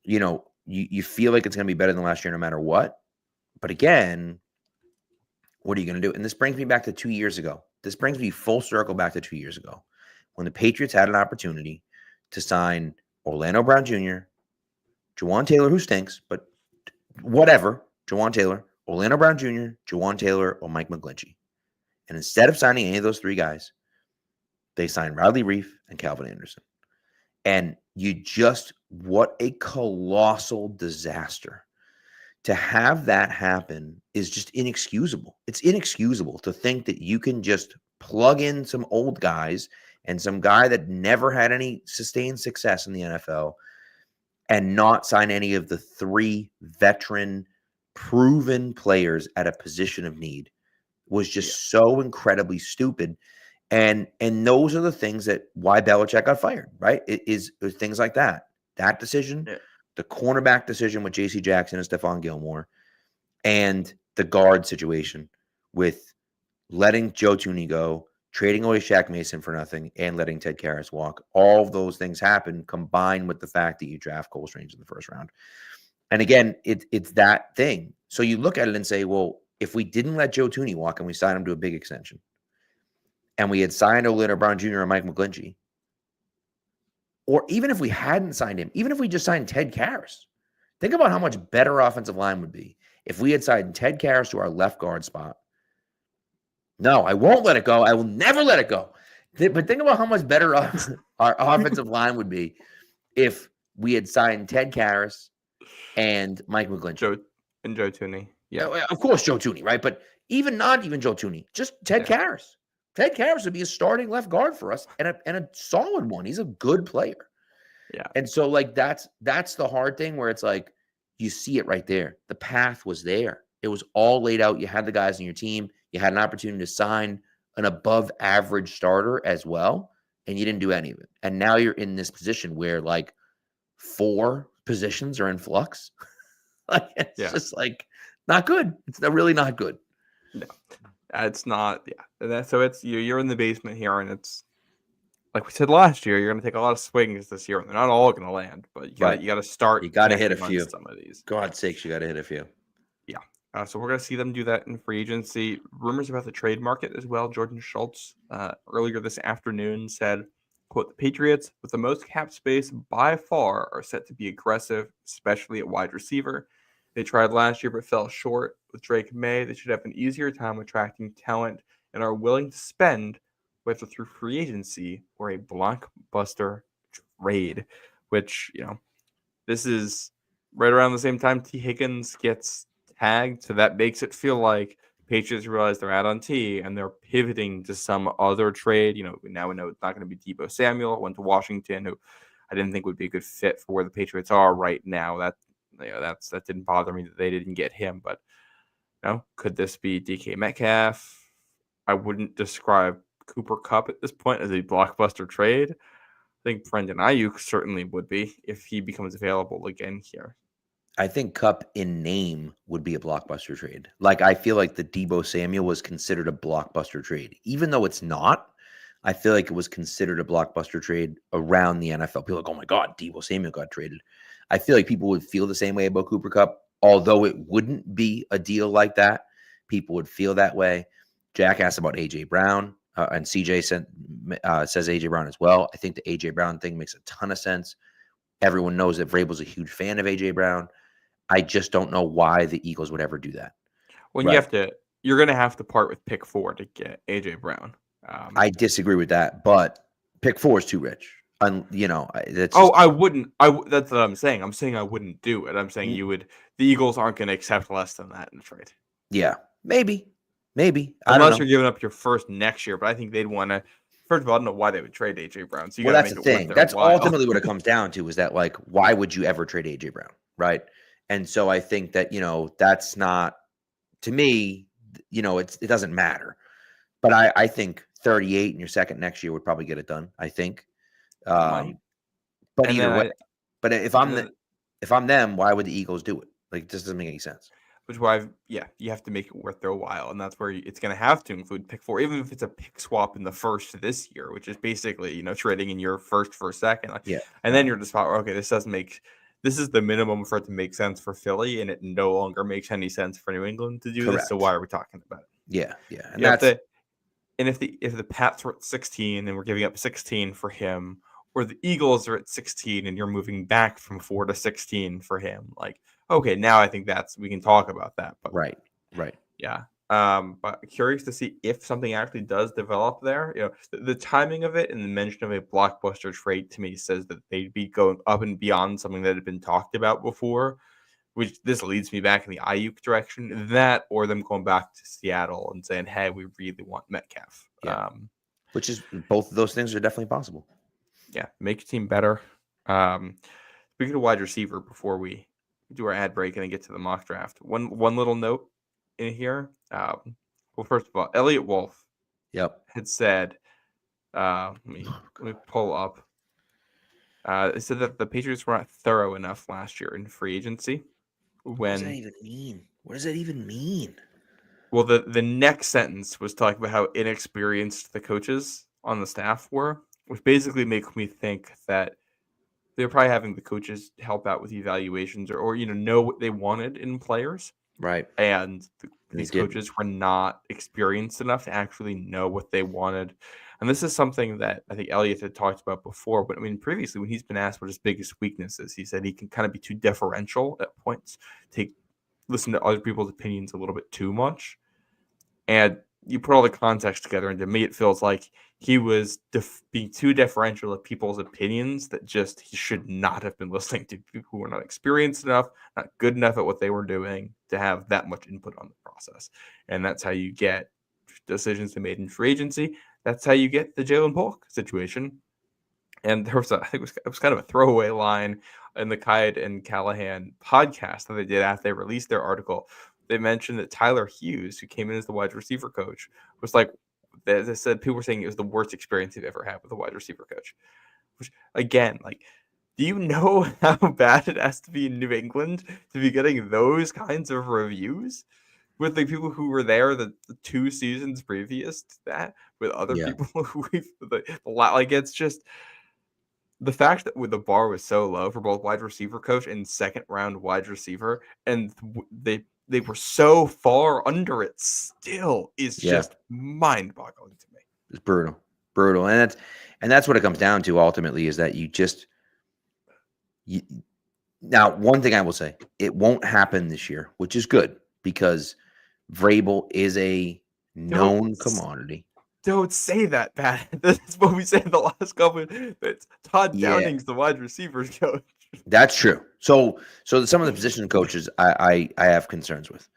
you feel like it's going to be better than last year no matter what. But again, what are you going to do? And this brings me back to 2 years ago. This brings me full circle back to 2 years ago when the Patriots had an opportunity to sign Orlando Brown Jr., Jawan Taylor, who stinks, but whatever, Jawan Taylor, Orlando Brown Jr., Jawan Taylor, or Mike McGlinchey. And instead of signing any of those three guys, they signed Riley Reif and Calvin Anderson. And what a colossal disaster. To have that happen is just inexcusable. It's inexcusable to think that you can just plug in some old guys and some guy that never had any sustained success in the NFL and not sign any of the three veteran, proven players at a position of need was just so incredibly stupid. And those are the things why Belichick got fired, right? It is things like that. That decision, the cornerback decision with J.C. Jackson and Stephon Gilmore, and the guard situation with letting Joe Thuney go, trading away Shaq Mason for nothing, and letting Ted Karras walk. All of those things happen combined with the fact that you draft Cole Strange in the first round. And again, it's that thing. So you look at it and say, well, if we didn't let Joe Thuney walk and we signed him to a big extension, and we had signed Orlando Brown Jr. and Mike McGlinchey, or even if we hadn't signed him, even if we just signed Ted Karras, think about how much better offensive line would be if we had signed Ted Karras to our left guard spot. No, I won't let it go. I will never let it go. But think about how much better our offensive line would be if we had signed Ted Karras and Mike McGlinchey. Joe Thuney. Yeah. Of course, Joe Thuney, right? But not even Joe Thuney, just Ted Karras. Ted Karras would be a starting left guard for us and a solid one. He's a good player. Yeah. And so like that's the hard thing where it's like you see it right there. The path was there. It was all laid out. You had the guys on your team. You had an opportunity to sign an above average starter as well, and you didn't do any of it. And now you're in this position where like 4 positions are in flux. Like it's just like not good. It's really not good. No. It's not, So it's you're in the basement here, and it's like we said last year. You're going to take a lot of swings this year, and they're not all going to land. But you got to start. You got to hit a few. Some of these. God's sakes, you got to hit a few. Yeah. So we're going to see them do that in free agency. Rumors about the trade market as well. Jordan Schultz earlier this afternoon said, "Quote: The Patriots, with the most cap space by far, are set to be aggressive, especially at wide receiver. They tried last year but fell short. With Drake May, they should have an easier time attracting talent and are willing to spend, whether through free agency or a blockbuster trade," which, this is right around the same time T. Higgins gets tagged. So that makes it feel like Patriots realize they're out on T and they're pivoting to some other trade. Now we know it's not going to be Deebo Samuel. Went to Washington, who I didn't think would be a good fit for where the Patriots are right now. That didn't bother me that they didn't get him, but could this be DK Metcalf? I wouldn't describe Cooper Kupp at this point as a blockbuster trade. I think Brendan Ayuk certainly would be if he becomes available again here. I think Kupp in name would be a blockbuster trade. Like I feel like the Deebo Samuel was considered a blockbuster trade, even though it's not. I feel like it was considered a blockbuster trade around the NFL. People are like, oh my God, Deebo Samuel got traded. I feel like people would feel the same way about Cooper Kupp, although it wouldn't be a deal like that. People would feel that way. Jack asked about A.J. Brown, and CJ says A.J. Brown as well. I think the A.J. Brown thing makes a ton of sense. Everyone knows that Vrabel's a huge fan of A.J. Brown. I just don't know why the Eagles would ever do that. When you're going to have to part with pick 4 to get A.J. Brown. I disagree with that, but pick 4 is too rich. That's Oh, just, I wouldn't. That's what I'm saying. I'm saying I wouldn't do it. I'm saying Mm. you would. The Eagles aren't going to accept less than that in a trade. yeah, maybe. I don't Unless know. you're giving up your first next year, but I think they'd want to. First of all, I don't know why they would trade AJ Brown. So you Well, got to that's make the it worth thing. their That's while. ultimately what it comes down to, is that, like, why would you ever trade AJ Brown, right? And so I think that, that's not, to me, it doesn't matter. But I think 38 in your second next year would probably get it done, I think. It might. But And either way, then but if and then I'm them, why would the Eagles do it? Like, it just doesn't make any sense. which is why, you have to make it worth their while, and that's where it's going to have to include pick 4, even if it's a pick swap in the first this year, which is basically trading in your first for a second. Yeah. And then you're just like, okay, this is the minimum for it to make sense for Philly, and it no longer makes any sense for New England to do this. So Correct. why are we talking about it? Yeah. And if the Pats were at 16 and we're giving up 16 for him, or the Eagles are at 16 and you're moving back from 4 to 16 for him, like, okay, now I think we can talk about that. But right. yeah. But curious to see if something actually does develop there. The timing of it and the mention of a blockbuster trade to me says that they'd be going up and beyond something that had been talked about before, which this leads me back in the Ayuk direction. That, or them going back to Seattle and saying, hey, we really want Metcalf. Yeah. Which is, both of those things are definitely possible. Yeah, make your team better. Speaking of wide receiver, before we do our ad break and then get to the mock draft, one little note in here. Well, first of all, Elliot Wolf had said, let me pull up. It said that the Patriots were not thorough enough last year in free agency. What does that even mean? What does that even mean? Well, the next sentence was talking about how inexperienced the coaches on the staff were, which basically makes me think that they're probably having the coaches help out with evaluations or know what they wanted in players. Right. And these coaches were not experienced enough to actually know what they wanted. And this is something that I think Elliott had talked about before. But I mean, previously, when he's been asked what his biggest weakness is, he said he can kind of be too deferential at points, listen to other people's opinions a little bit too much. And you put all the context together, and to me, it feels like he was being too deferential of people's opinions that he should not have been listening to people who were not experienced enough, not good enough at what they were doing to have that much input on the process. And that's how you get decisions made in free agency. That's how you get the Jalen Polk situation. And there was I think it was kind of a throwaway line in the Kide and Callahan podcast that they did after they released their article. They mentioned that Tyler Hughes, who came in as the wide receiver coach, was like, they said people were saying it was the worst experience they've ever had with a wide receiver coach. Which, again, like, do you know how bad it has to be in New England to be getting those kinds of reviews with the people who were there the 2 seasons previous to that, with other people who it's just the fact that the bar was so low for both wide receiver coach and second round wide receiver, and they were so far under it still is just mind-boggling to me. It's brutal. And that's what it comes down to ultimately, is that now, one thing I will say, it won't happen this year, which is good, because Vrabel is a known commodity. Don't say that, Pat. That's what we said the last couple. That Todd Downing's the wide receivers coach. That's true. So some of the position coaches I have concerns with.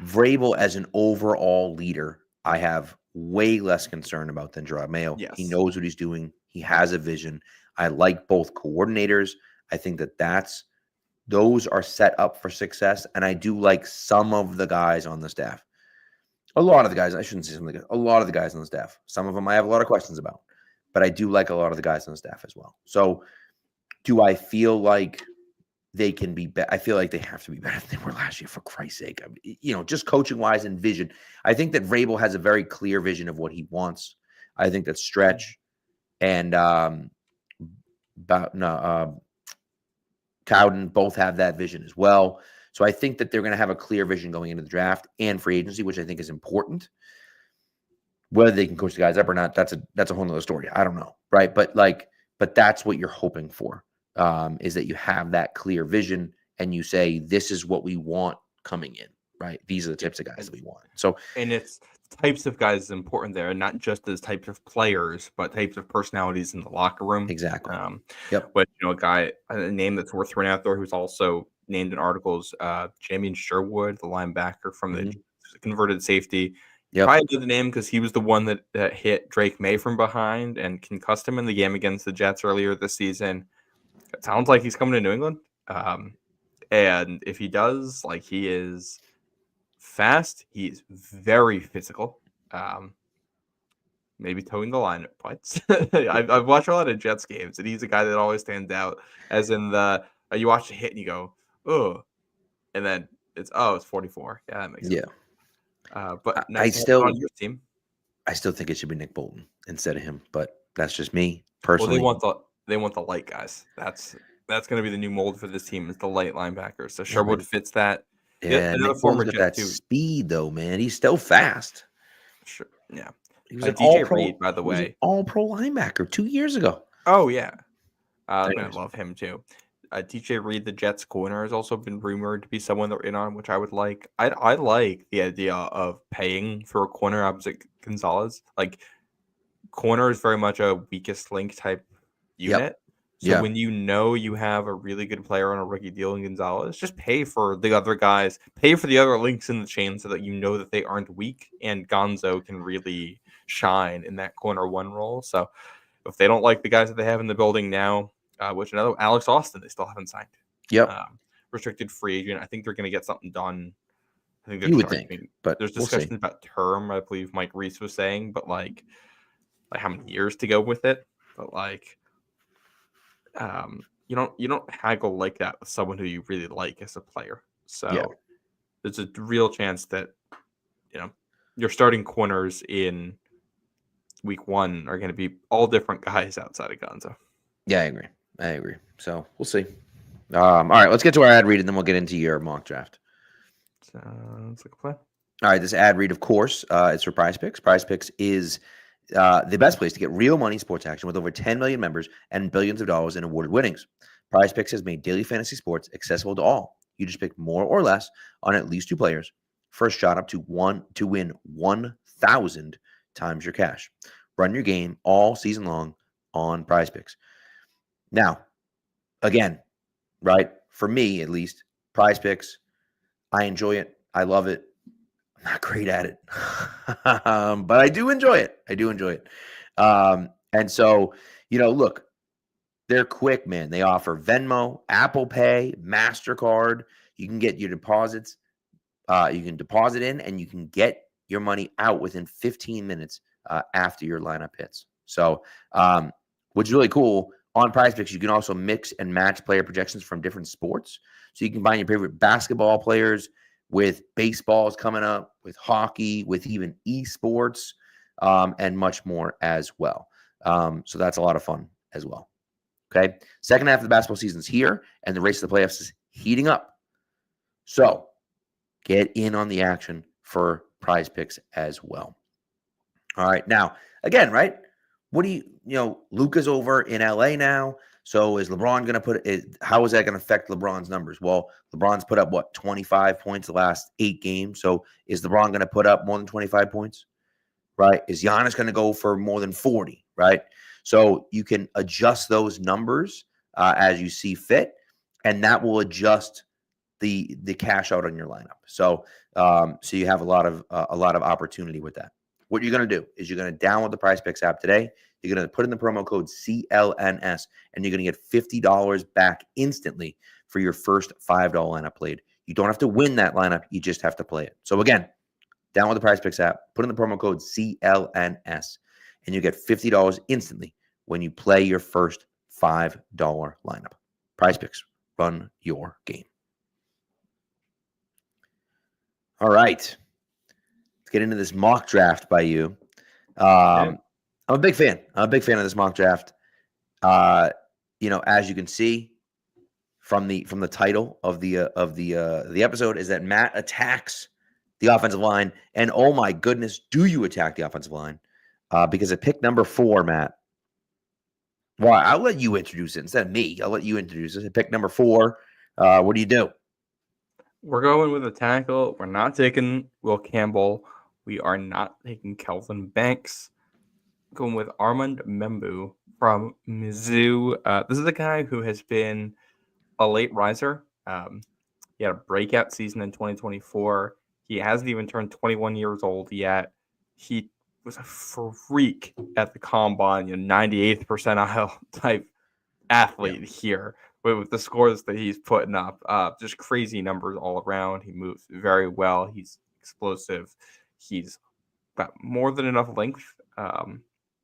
Vrabel as an overall leader, I have way less concern about than Gerard Mayo. Yes. He knows what he's doing. He has a vision. I like both coordinators. I think those are set up for success. And I do like some of the guys on the staff. A lot of the guys, I shouldn't say something. A lot of the guys on the staff. Some of them I have a lot of questions about. But I do like a lot of the guys on the staff as well. So do I feel like they can be better? I feel like they have to be better than they were last year, for Christ's sake. I mean, just coaching-wise and vision. I think that Vrabel has a very clear vision of what he wants. I think that Stretch and Cowden both have that vision as well. So I think that they're going to have a clear vision going into the draft and free agency, which I think is important. Whether they can coach the guys up or not, that's a whole nother story. I don't know, right? But that's what you're hoping for, is that you have that clear vision and you say, this is what we want coming in, right? These are the types of guys that we want. So, and it's types of guys is important there, and not just as types of players, but types of personalities in the locker room. Exactly. Yep. But a name that's worth throwing out there who's also named in articles, Jamie Sherwood, the linebacker from the converted safety. Yep. Probably knew the name because he was the one that hit Drake May from behind and concussed him in the game against the Jets earlier this season. It sounds like he's coming to New England. And if he does, like, he is fast. He's very physical. Maybe towing the line at points. I've watched a lot of Jets games, and he's a guy that always stands out. As in you watch a hit and you go, oh, and then it's 44. Yeah, that makes sense. Yeah. But I still on your team. I still think it should be Nick Bolton instead of him, but that's just me personally. Well, they want the light guys. That's going to be the new mold for this team is the light linebackers. So Sherwood fits that. Yeah, another former Jet too. Speed though, man. He's still fast. Sure. Yeah. He was an DJ Reed, by the way. All-pro linebacker 2 years ago. Oh yeah. I love him too. DJ Reed, the Jets corner, has also been rumored to be someone they're in on, which I would like. I like the idea of paying for a corner opposite Gonzalez. Like, corner is very much a weakest link type unit. Yep. So when you have a really good player on a rookie deal in Gonzalez, just pay for the other guys, pay for the other links in the chain so that you know that they aren't weak and Gonzo can really shine in that corner one role. So if they don't like the guys that they have in the building now, which another Alex Austin they still haven't signed. Yep. Restricted free agent. I think they're going to get something done. I think you would think, but there's discussions about term. I believe Mike Reese was saying, but like how many years to go with it? But like, you don't haggle like that with someone who you really like as a player. So there's a real chance that your starting corners in week 1 are going to be all different guys outside of Gonzo. Yeah, I agree. So we'll see. All right, let's get to our ad read and then we'll get into your mock draft. Sounds like a plan. All right, this ad read, of course, it's for Prize Picks. Prize Picks is the best place to get real money sports action with over 10 million members and billions of dollars in awarded winnings. Prize Picks has made daily fantasy sports accessible to all. You just pick more or less on at least 2 players. First shot up to win 1,000 times your cash. Run your game all season long on Prize Picks. Now, again, right, for me at least, Prize Picks, I enjoy it. I love it. I'm not great at it, but I do enjoy it. And so, look, they're quick, man. They offer Venmo, Apple Pay, MasterCard. You can get your deposits. You can deposit in and you can get your money out within 15 minutes after your lineup hits. So, what's really cool on Prize Picks, you can also mix and match player projections from different sports. So you can find your favorite basketball players with baseballs coming up, with hockey, with even esports, and much more as well. So that's a lot of fun as well. Okay. Second half of the basketball season is here, and the race to the playoffs is heating up. So get in on the action for Prize Picks as well. All right. Now, again, right? What do Luka's over in LA now. So is LeBron going to put it? How is that going to affect LeBron's numbers? Well, LeBron's put up 25 points the last 8 games. So is LeBron going to put up more than 25 points? Right? Is Giannis going to go for more than 40? Right? So you can adjust those numbers as you see fit, and that will adjust the cash out on your lineup. So so you have a lot of opportunity with that. What you're going to do is you're going to download the Prize Picks app today. You're going to put in the promo code CLNS, and you're going to get $50 back instantly for your first $5 lineup played. You don't have to win that lineup. You just have to play it. So again, download the Prize Picks app, put in the promo code CLNS, and you get $50 instantly when you play your first $5 lineup. Prize Picks, run your game. All right. Let's get into this mock draft by you. I'm a big fan. I'm a big fan of this mock draft. As you can see from the title of the episode is that Matt attacks the offensive line, and oh my goodness, do you attack the offensive line? Because at pick number 4, Matt. Well, I'll let you introduce it instead of me. I'll let you introduce it. At pick number 4, what do you do? We're going with a tackle. We're not taking Will Campbell. We are not taking Kelvin Banks. Going with Armand Membu from Mizzou. This is a guy who has been a late riser. He had a breakout season in 2024. He hasn't even turned 21 years old yet. He was a freak at the combine, 98th percentile type athlete here with the scores that he's putting up. Just crazy numbers all around. He moves very well. He's explosive. He's got more than enough length.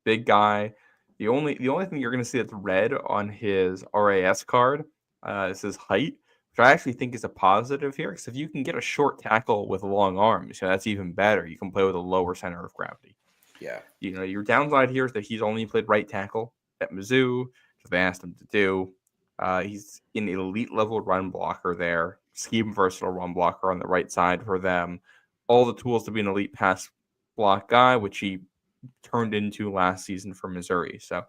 Big guy. The only thing you're going to see that's red on his RAS card is his height, which I actually think is a positive here. Because if you can get a short tackle with long arms, that's even better. You can play with a lower center of gravity. Yeah. Your downside here is that he's only played right tackle at Mizzou, because they asked him to do. He's an elite level run blocker there, scheme versatile run blocker on the right side for them. All the tools to be an elite pass block guy, which he turned into last season for Missouri. So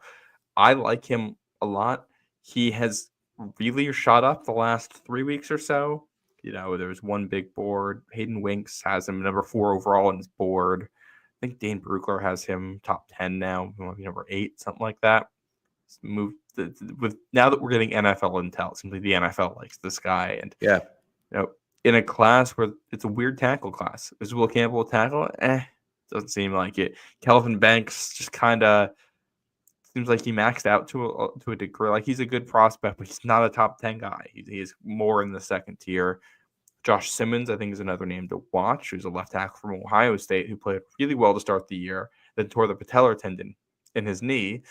I like him a lot. He has really shot up the last 3 weeks or so. There's one big board. Hayden Winks has him number 4 overall on his board. I think Dane Brugler has him top 10 now, maybe number 8, something like that. Now that we're getting NFL intel, it seems like the NFL likes this guy. And in a class where it's a weird tackle class, is Will Campbell a tackle? Doesn't seem like it. Kelvin Banks just kind of seems like he maxed out to a degree. Like, he's a good prospect, but he's not a top 10 guy. He is more in the second tier. Josh Simmons, I think, is another name to watch, who's a left tackle from Ohio State who played really well to start the year, then tore the patellar tendon in his knee.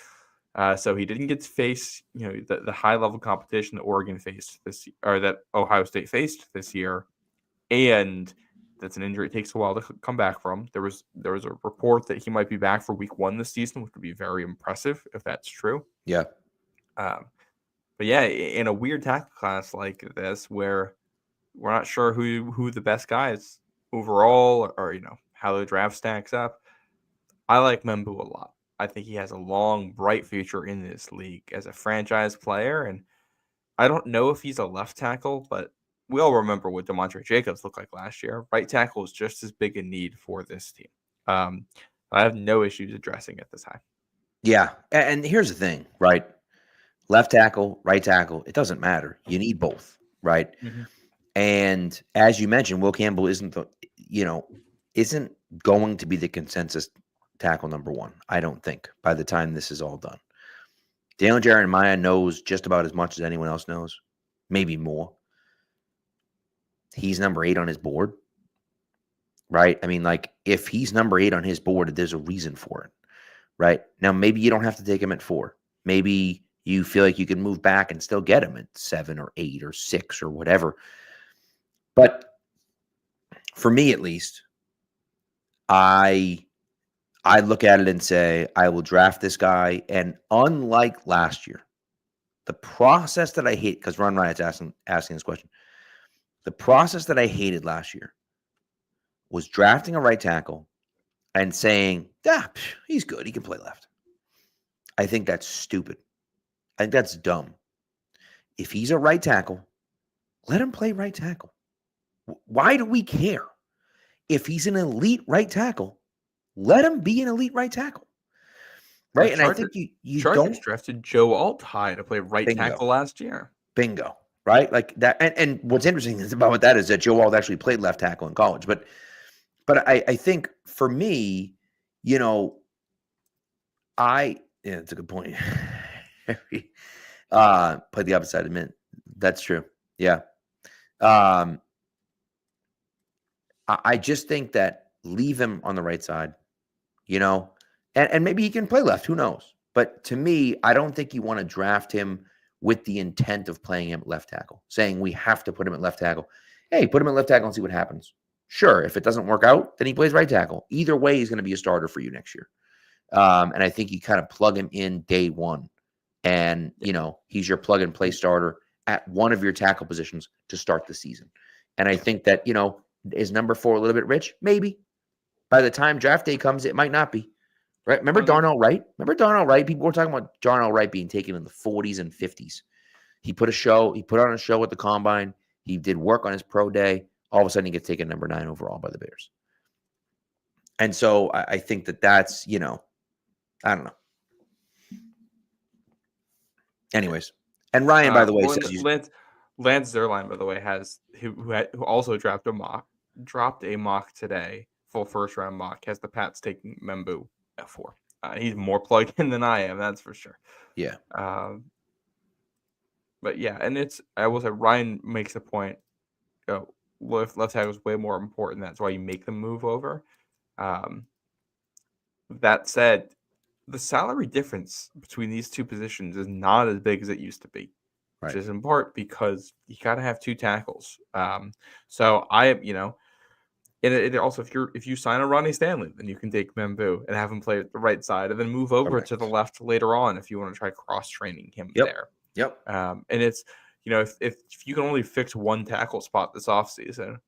So he didn't get to face, the high level competition that Oregon faced this, or that Ohio State faced this year, and that's an injury it takes a while to come back from. There was a report that he might be back for week 1 this season, which would be very impressive if that's true. Yeah. But yeah, in a weird tackle class like this, where we're not sure who the best guy is overall, or how the draft stacks up, I like Membu a lot. I think he has a long, bright future in this league as a franchise player. And I don't know if he's a left tackle, but we all remember what DeMontre Jacobs looked like last year. Right tackle is just as big a need for this team. I have no issues addressing it this high. Yeah. And here's the thing, right? Left tackle, right tackle, it doesn't matter. You need both, right? Mm-hmm. And as you mentioned, Will Campbell isn't going to be the consensus tackle number 1, I don't think, by the time this is all done. Daniel Jeremiah knows just about as much as anyone else knows, maybe more. He's number 8 on his board, right? I mean, like, if he's number 8 on his board, there's a reason for it, right? Now, maybe you don't have to take him at 4. Maybe you feel like you can move back and still get him at 7 or 8 or 6 or whatever. But for me, at least, I look at it and say, I will draft this guy. And unlike last year, the process that I hate, because Ron Riot's asking this question, the process that I hated last year was drafting a right tackle and saying, he's good. He can play left. I think that's stupid. I think that's dumb. If he's a right tackle, let him play right tackle. Why do we care? If he's an elite right tackle, let him be an elite right tackle. Right? And I think you don't drafted Joe Altai to play right tackle last year. Bingo. Right? Like that. And what's interesting about that is that Joe Alt actually played left tackle in college. But I think for me, it's a good point. Played the opposite side of the mint. That's true. Yeah. I just think that leave him on the right side, and maybe he can play left. Who knows? But to me, I don't think you want to draft him with the intent of playing him at left tackle, saying we have to put him at left tackle. Hey, put him at left tackle and see what happens. Sure, if it doesn't work out, then he plays right tackle. Either way, he's going to be a starter for you next year. And I think you kind of plug him in day 1. And, he's your plug and play starter at one of your tackle positions to start the season. And I think that, is number 4 a little bit rich? Maybe. By the time draft day comes, it might not be. Right? Remember Darnell Wright? People were talking about Darnell Wright being taken in the 40s and 50s. He put on a show at the combine. He did work on his pro day. All of a sudden, he gets taken number 9 overall by the Bears. And so I think that's, I don't know. Anyways, and Ryan, by the way, Well, says and Lance Zierlein, by the way, who also dropped a mock today, full first round mock, has the Pats taking Membu at 4. He's more plugged in than I am, that's for sure. yeah, But yeah, and I will say Ryan makes a point. Left tackle is way more important. That's why you make them move over. That said, the salary difference between these two positions is not as big as it used to be, which right. is in part because you got to have 2 tackles. So I, and it also if you sign a Ronnie Stanley, then you can take Membu and have him play at the right side, and then move over to the left later on if you want to try cross training him there. Yep. And it's if you can only fix one tackle spot this offseason,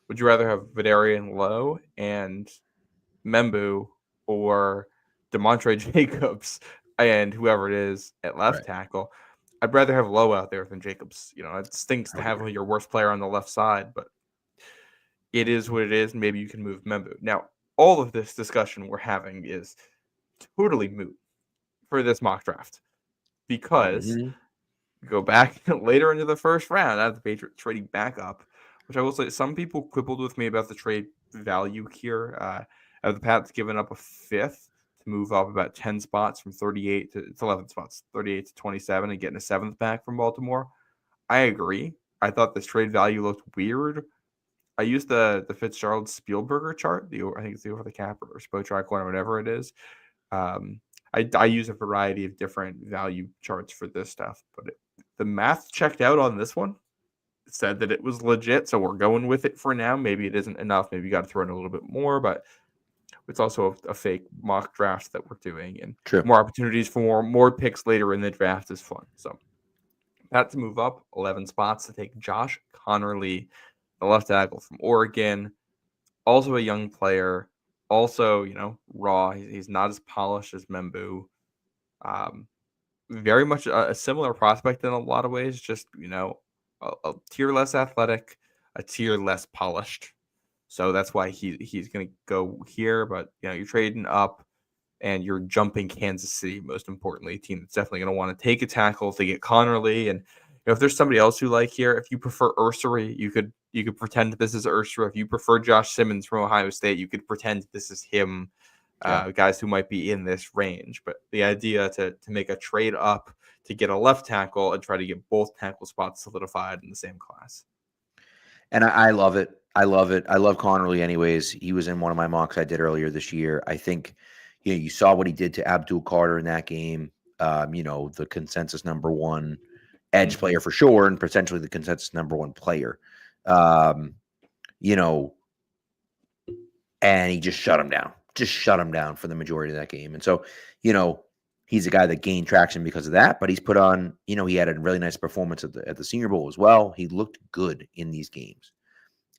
would you rather have Vidarian Lowe and Membu or DeMontre Jacobs and whoever it is at left tackle? I'd rather have Lowe out there than Jacobs. It stinks to have your worst player on the left side, but it is what it is. Maybe you can move Membu. Now, all of this discussion we're having is totally moot for this mock draft because go back later into the first round after the Patriots trading back up, which I will say some people quibbled with me about the trade value here. Have the Pats given up a 5th to move up about 10 spots from 38 to 11 spots, 38 to 27, and getting a 7th back from Baltimore. I agree. I thought this trade value looked weird. I used the Fitzgerald Spielberger chart. I think it's the over the cap or Spotrac one or whatever it is. I use a variety of different value charts for this stuff, but the math checked out on this one. It said that it was legit, so we're going with it for now. Maybe it isn't enough. Maybe you got to throw in a little bit more, but it's also a fake mock draft that we're doing, and more opportunities for more picks later in the draft is fun. So that to move up 11 spots to take Josh Connerly, the left tackle from Oregon, also a young player, also raw. He's not as polished as Membu. Very much a similar prospect in a lot of ways, just a tier less athletic, a tier less polished. So that's why he's going to go here. But you're trading up and you're jumping Kansas City, most importantly, a team that's definitely going to want to take a tackle to get Connerly. And if there's somebody else you like here, if you prefer Ursary, you could pretend this is Ursera. If you prefer Josh Simmons from Ohio State, you could pretend this is him. Guys who might be in this range. But the idea to make a trade up to get a left tackle and try to get both tackle spots solidified in the same class. And I love it. I love it. I love Connerly anyways. He was in one of my mocks I did earlier this year. I think, you saw what he did to Abdul Carter in that game. The consensus number 1 edge player for sure, and potentially the consensus number 1 player. And he just shut him down for the majority of that game. And so, he's a guy that gained traction because of that, but he's put on, he had a really nice performance at the Senior Bowl as well. He looked good in these games.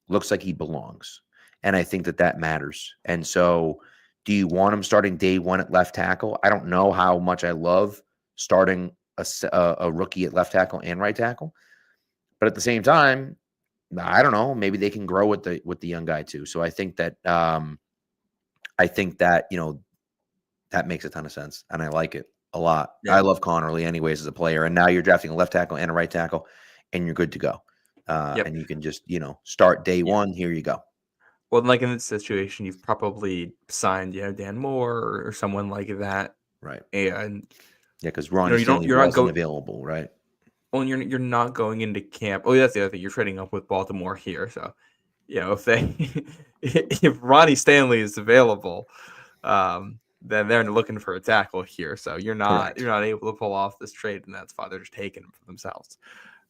Looks like he belongs. And I think that matters. And so do you want him starting day 1 at left tackle? I don't know how much I love starting a rookie at left tackle and right tackle, but at the same time, I don't know, maybe they can grow with the young guy too. So I think that, that makes a ton of sense, and I like it a lot. Yeah. I love Connerly anyways as a player, and now you're drafting a left tackle and a right tackle, and you're good to go. And you can just, start day 1. Here you go. Well, like in this situation, you've probably signed, Dan Moore or someone like that, right? And because Ronnie Stanley wasn't available, right? Well, and you're not going into camp. Oh, that's the other thing. You're trading up with Baltimore here, so if Ronnie Stanley is available, then they're looking for a tackle here. So you're not able to pull off this trade, and that's fine. They're just taking him for themselves.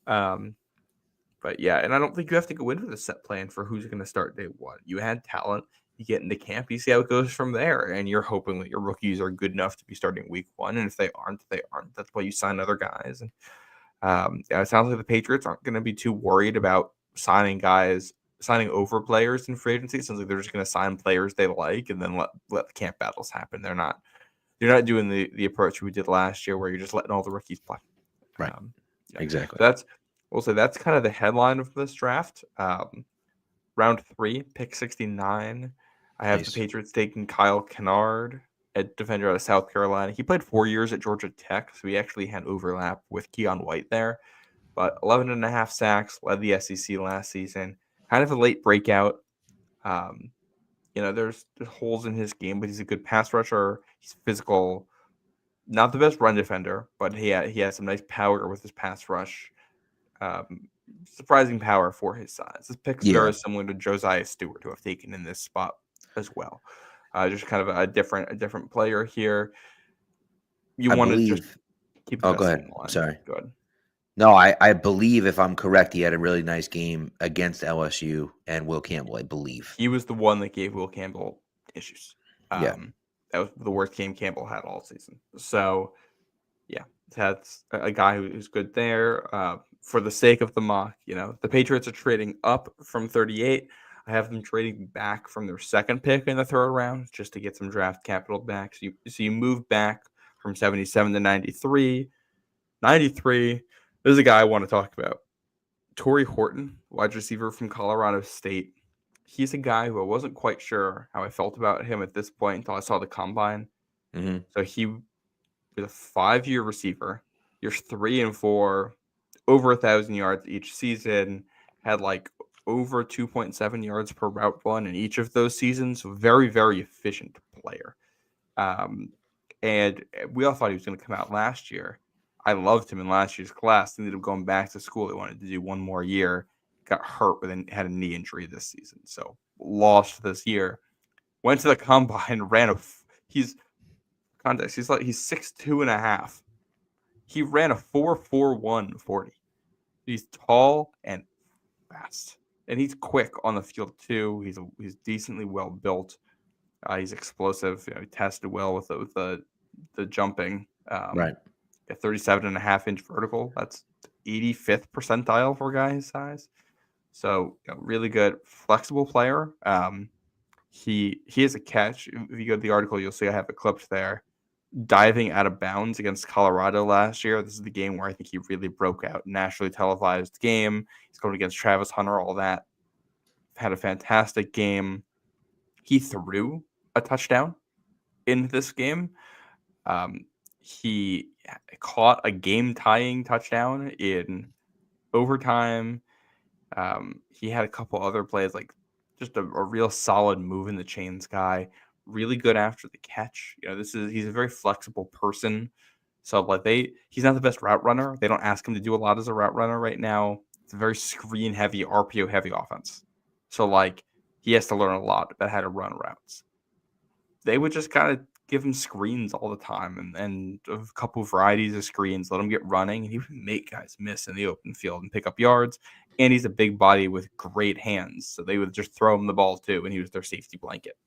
But yeah, and I don't think you have to go in with a set plan for who's going to start day 1. You had talent. You get into camp. You see how it goes from there, and you're hoping that your rookies are good enough to be starting week 1. And if they aren't, they aren't. That's why you sign other guys. And it sounds like the Patriots aren't going to be too worried about signing over players in free agency. It sounds like they're just going to sign players they like and then let the camp battles happen. They're not doing the approach we did last year where you're just letting all the rookies play. Right. Exactly. So that's kind of the headline of this draft. Round 3, pick 69. I have the Nice. Patriots taking Kyle Kennard, a defender out of South Carolina. He played 4 years at Georgia Tech, so he actually had overlap with Keon White there. But 11.5 sacks, led the SEC last season. Kind of a late breakout. There's holes in his game, but he's a good pass rusher. He's physical. Not the best run defender, but he has some nice power with his pass rush. Surprising power for his size. This pick's Yeah. very similar to Josiah Stewart, who I've taken in this spot as well. Just kind of a different player here. You I want to just believe. keep Oh, go investing ahead. in the line. Sorry. Go ahead. No, I believe, if I'm correct, he had a really nice game against LSU and Will Campbell, I believe. He was the one that gave Will Campbell issues. Yeah. That was the worst game Campbell had all season. So, yeah, that's a guy who's good there. For the sake of the mock, the Patriots are trading up from 38. I have them trading back from their second pick in the third round just to get some draft capital back. So you move back from 77 to 93. 93. This is a guy I want to talk about. Torrey Horton, wide receiver from Colorado State. He's a guy who I wasn't quite sure how I felt about him at this point until I saw the combine. Mm-hmm. So he was a 5-year receiver. Years 3 and 4, over 1,000 yards each season. Had like over 2.7 yards per route run in each of those seasons. So very, very efficient player. And we all thought he was going to come out last year. I loved him in last year's class. They ended up going back to school. They wanted to do one more year. Got hurt, but then had a knee injury this season. So lost this year. Went to the combine, he's 6'2" and a half. He ran a 4.41 40. He's tall and fast. And he's quick on the field too. He's decently well built. He's explosive. He tested well with the jumping. Right. A 37.5-inch vertical. That's 85th percentile for a guy his size. So really good, flexible player. He has a catch. If you go to the article, you'll see I have it clipped there. Diving out of bounds against Colorado last year. This is the game where I think he really broke out. Nationally televised game. He's going against Travis Hunter, all that. Had a fantastic game. He threw a touchdown in this game. He caught a game-tying touchdown in overtime. He had a couple other plays, like just a real solid move in the chains guy. Really good after the catch. He's a very flexible person. So he's not the best route runner. They don't ask him to do a lot as a route runner right now. It's a very screen heavy, RPO heavy offense. So he has to learn a lot about how to run routes. They would just kind of give him screens all the time and a couple varieties of screens, let him get running, and he would make guys miss in the open field and pick up yards. And he's a big body with great hands. So they would just throw him the ball too, and he was their safety blanket.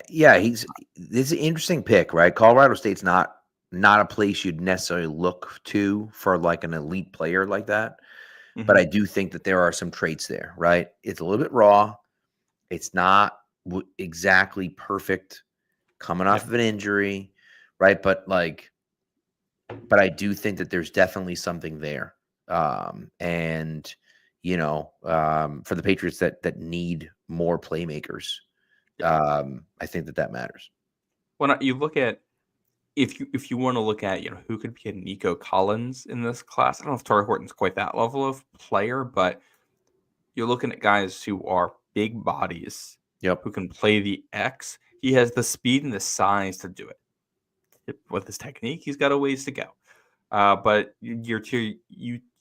Yeah, this is an interesting pick, right? Colorado State's not a place you'd necessarily look to for like an elite player like that. Mm-hmm. But I do think that there are some traits there, right? It's a little bit raw. It's not exactly perfect coming off of an injury, right? But I do think that there's definitely something there. For the Patriots that need more playmakers, I think that matters. When you look at, if you want to look at, who could be a Nico Collins in this class, I don't know if Torrey Horton's quite that level of player, but you're looking at guys who are big bodies, who can play the X. He has the speed and the size to do it. With his technique, he's got a ways to go. But year 2,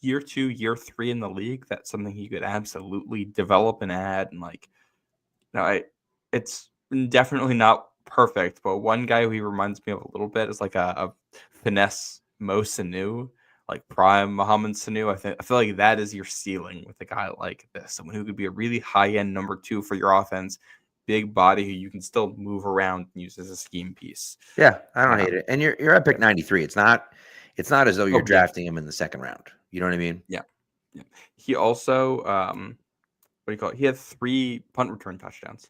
year 3 in the league, that's something he could absolutely develop and add. And it's definitely not perfect, but one guy who he reminds me of a little bit is like a finesse Mo Sanu, like prime Mohamed Sanu. I feel like that is your ceiling with a guy like this, someone who could be a really high-end number 2 for your offense, big body who you can still move around and use as a scheme piece. Yeah, I don't hate it. And you're at pick 93. It's not as though you're drafting him in the second round. You know what I mean? Yeah. He also, what do you call it? He had 3 punt return touchdowns.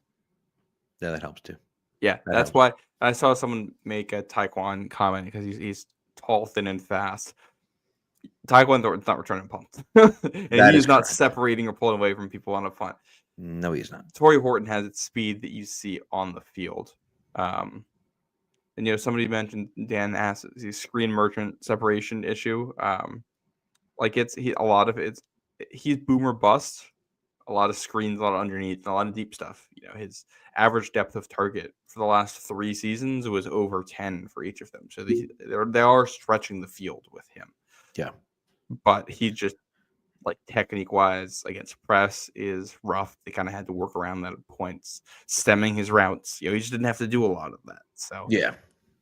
Yeah, that helps too. Yeah, that's why I saw someone make a Taekwon comment because he's tall, thin, and fast. Taekwon's not returning punts. And he is not separating or pulling away from people on a punt. No, he's not. Torrey Horton has its speed that you see on the field. And somebody mentioned Dan asked the screen merchant separation issue. He's boomer bust. A lot of screens, a lot of underneath, and a lot of deep stuff. His average depth of target for the last 3 seasons was over 10 for each of them. So they are stretching the field with him. Yeah. But he just, technique wise against press is rough. They kind of had to work around that at points, stemming his routes. He just didn't have to do a lot of that. So yeah,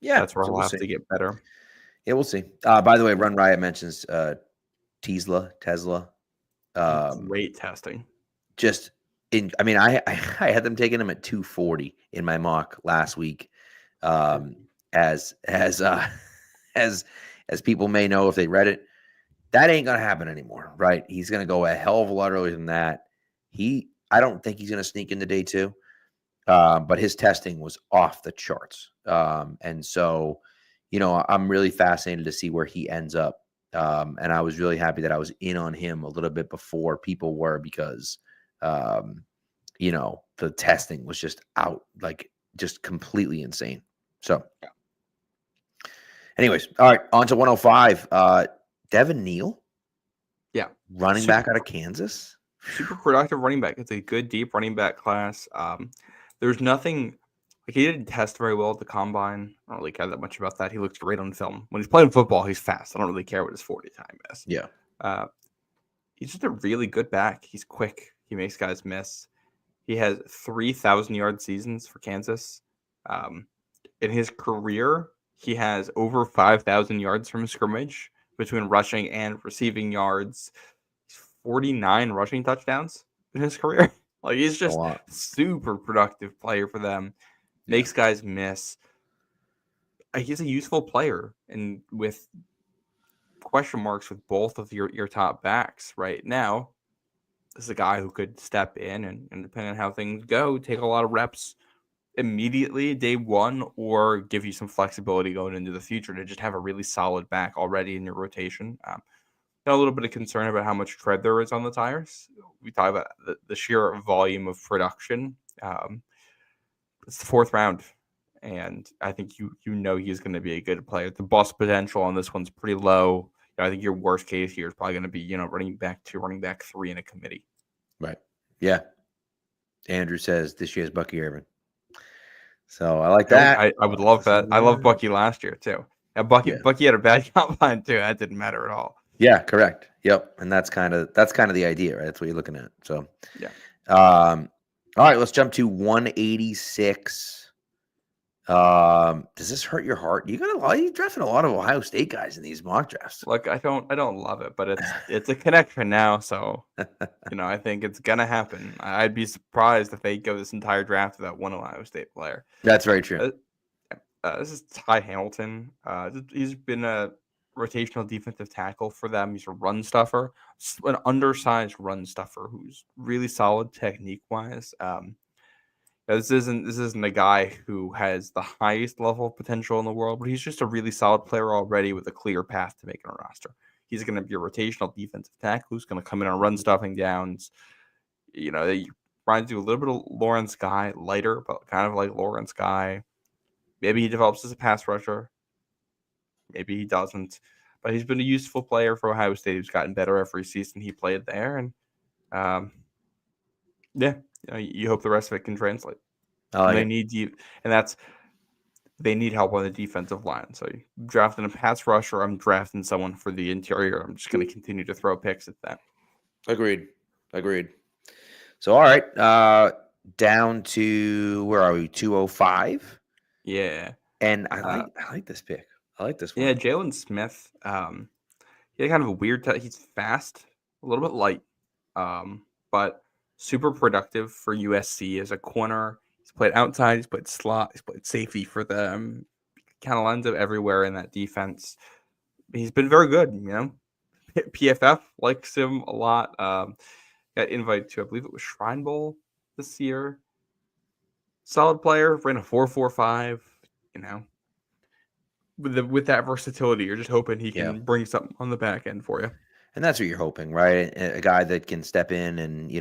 that's where so he'll have to get better. Yeah, we'll see. By the way, Run Riot mentions Tesla. Great testing. I had them taking him at 240 in my mock last week. As people may know if they read it, that ain't gonna happen anymore, right? He's gonna go a hell of a lot earlier than that. I don't think he's gonna sneak into day 2, but his testing was off the charts, and so I'm really fascinated to see where he ends up. And I was really happy that I was in on him a little bit before people were, because the testing was just out, just completely insane. So, anyways, all right, on to 105. Devin Neal. Yeah. Running back out of Kansas. Super productive running back. It's a good, deep running back class. There's nothing, he didn't test very well at the combine. I don't really care that much about that. He looks great on film. When he's playing football, he's fast. I don't really care what his 40 time is. Yeah. He's just a really good back. He's quick. He makes guys miss. He has 3,000-yard seasons for Kansas. In his career, he has over 5,000 yards from scrimmage between rushing and receiving yards. 49 rushing touchdowns in his career. He's just a super productive player for them. Makes guys miss. He's a useful player, and with question marks with both of your top backs right now, this is a guy who could step in and depending on how things go, take a lot of reps immediately day 1, or give you some flexibility going into the future to just have a really solid back already in your rotation. Got a little bit of concern about how much tread there is on the tires. We talk about the sheer volume of production. It's the 4th round, and I think he's going to be a good player. The bust potential on this one's pretty low. I think your worst case here is probably going to be running back 2, running back 3 in a committee. Right. Yeah. Andrew says this year's Bucky Irvin. So I like that. I would love that. I love Bucky last year too. Yeah, Bucky had a bad combine too. That didn't matter at all. Yeah, correct. Yep. And that's kind of the idea, right? That's what you're looking at. So yeah. All right, let's jump to 186. Does this hurt your heart? You drafting a lot of Ohio State guys in these mock drafts. Look, I don't love it, but it's a connection now, so I think it's gonna happen. I'd be surprised if they go this entire draft without one Ohio State player. That's very true. This is Ty Hamilton. He's been a rotational defensive tackle for them. He's a run stuffer, an undersized run stuffer who's really solid technique wise. This isn't a guy who has the highest level of potential in the world, but he's just a really solid player already with a clear path to making a roster. He's going to be a rotational defensive tackle who's going to come in on run stuffing downs. They reminds you a little bit of Lawrence Guy, lighter, but kind of like Lawrence Guy. Maybe he develops as a pass rusher. Maybe he doesn't. But he's been a useful player for Ohio State who's gotten better every season he played there. And you hope the rest of it can translate. They need help on the defensive line. So you drafting a pass rusher, I'm drafting someone for the interior. I'm just going to continue to throw picks at that. Agreed. So all right, down to where are we? 205. Yeah, and I like this pick. I like this one. Yeah, Jalen Smith. He had kind of a weird. He's fast, a little bit light, but super productive for USC as a corner. He's played outside. He's played slot. He's played safety for them. Kind of lines up everywhere in that defense. He's been very good. PFF likes him a lot. Got invited to, I believe it was Shrine Bowl this year. Solid player. Ran a 4.45. With that versatility, you're just hoping he can bring something on the back end for you. And that's what you're hoping, right? A guy that can step in and,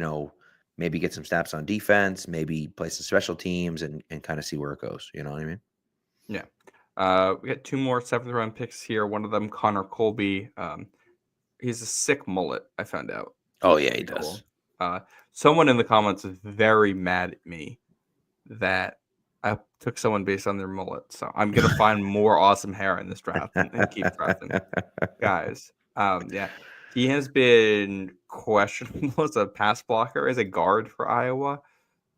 maybe get some snaps on defense, maybe play some special teams and kind of see where it goes. You know what I mean? Yeah. We got 2 more 7th round picks here. One of them, Connor Colby. He's a sick mullet, I found out. Oh, yeah, he does. Someone in the comments is very mad at me that I took someone based on their mullet. So I'm going to find more awesome hair in this draft and keep drafting guys. Yeah. He has been questionable as a pass blocker, as a guard for Iowa.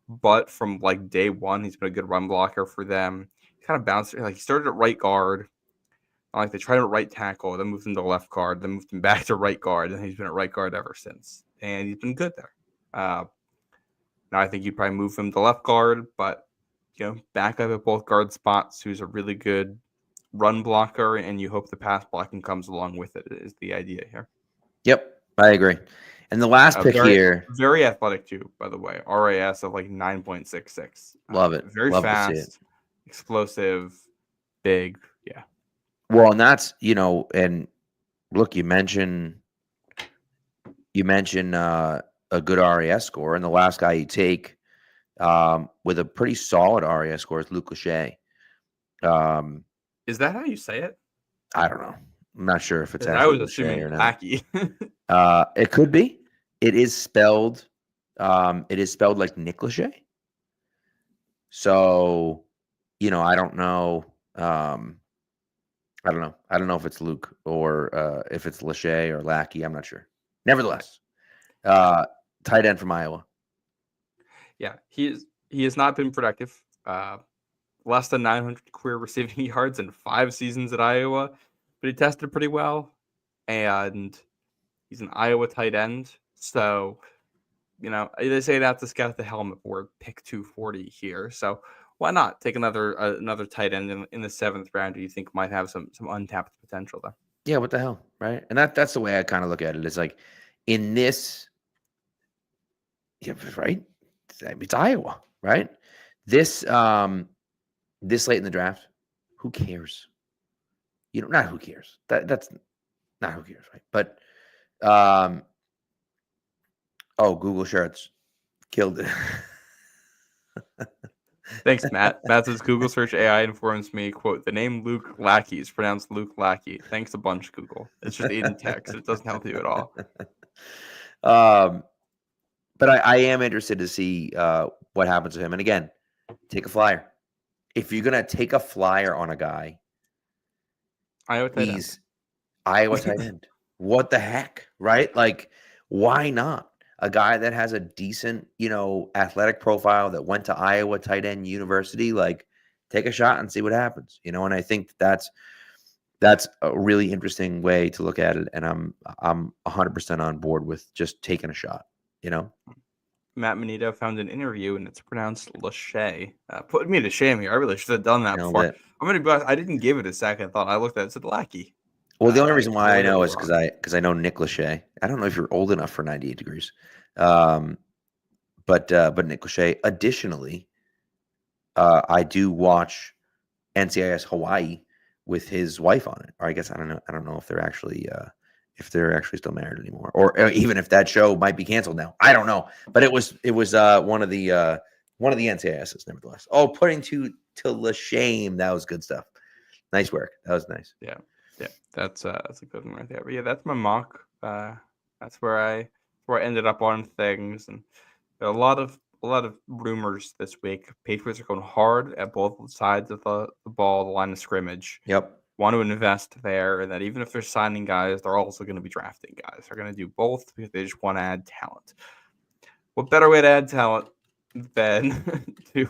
But from like day one, he's been a good run blocker for them. He kind of bounced. Like he started at right guard. Like they tried him at right tackle, then moved him to left guard, then moved him back to right guard, and he's been at right guard ever since. And he's been good there. Now I think you'd probably move him to left guard, but back up at both guard spots. Who's a really good run blocker, and you hope the pass blocking comes along with it. Is the idea here? Yep, I agree. And the last pick here, very athletic too, by the way. RAS of like 9.66. Love it. Very Love fast, to see it. Explosive, big. Yeah. Well, and that's and look, you mentioned a good RAS score, and the last guy you take with a pretty solid RAS score is Luke Lachey. Is that how you say it? I don't know. I'm not sure if it's I was assuming or not. Lackey. It could be. It is spelled like Nick Lachey. So, I don't know. I don't know. I don't know if it's Luke or if it's Lachey or Lackey. I'm not sure. Nevertheless, tight end from Iowa. Yeah, he has not been productive. Less than 900 career receiving yards in 5 seasons at Iowa, but he tested pretty well, and he's an Iowa tight end. So, they say not to scout the helmet board, pick 240 here. So why not take another tight end in the 7th round? Do you think might have some untapped potential there? Yeah, what the hell, right? And that's the way I kind of look at it. It's like in this, right? It's Iowa, right? This late in the draft, who cares? Not who cares. That's not who cares, right? But Google shirts killed it. Thanks, Matt. Matt says Google search AI informs me, quote, the name Luke Lackey is pronounced Luke Lackey. Thanks a bunch, Google. It's just in text. It doesn't help you at all. But I am interested to see what happens to him. And again, take a flyer. If you're going to take a flyer on a guy, he's Iowa tight end. What the heck, right? Like, why not? A guy that has a decent, athletic profile that went to Iowa tight end university, like take a shot and see what happens, and I think that's a really interesting way to look at it. And I'm 100% on board with just taking a shot, Matt Manito found an interview and it's pronounced Lachey. Put me to shame here. I really should have done that before. I'm going to be honest, I didn't give it a second thought. I looked at it and said Lackey. Well, the only reason why I know is because I know Nick Lachey. I don't know if you're old enough for 98 Degrees, but Nick Lachey. Additionally, I do watch NCIS Hawaii with his wife on it. Or I guess I don't know. I don't know if they're actually still married anymore, or even if that show might be canceled now. I don't know. But it was one of the NCISs, nevertheless. Oh, putting to Lachey, that was good stuff. Nice work. That was nice. Yeah. Yeah, that's a good one right there. But yeah, that's my mock. That's where I ended up on things, and a lot of rumors this week. Patriots are going hard at both sides of the ball, the line of scrimmage. Yep. Want to invest there, and that even if they're signing guys, they're also going to be drafting guys. They're going to do both because they just want to add talent. What better way to add talent than to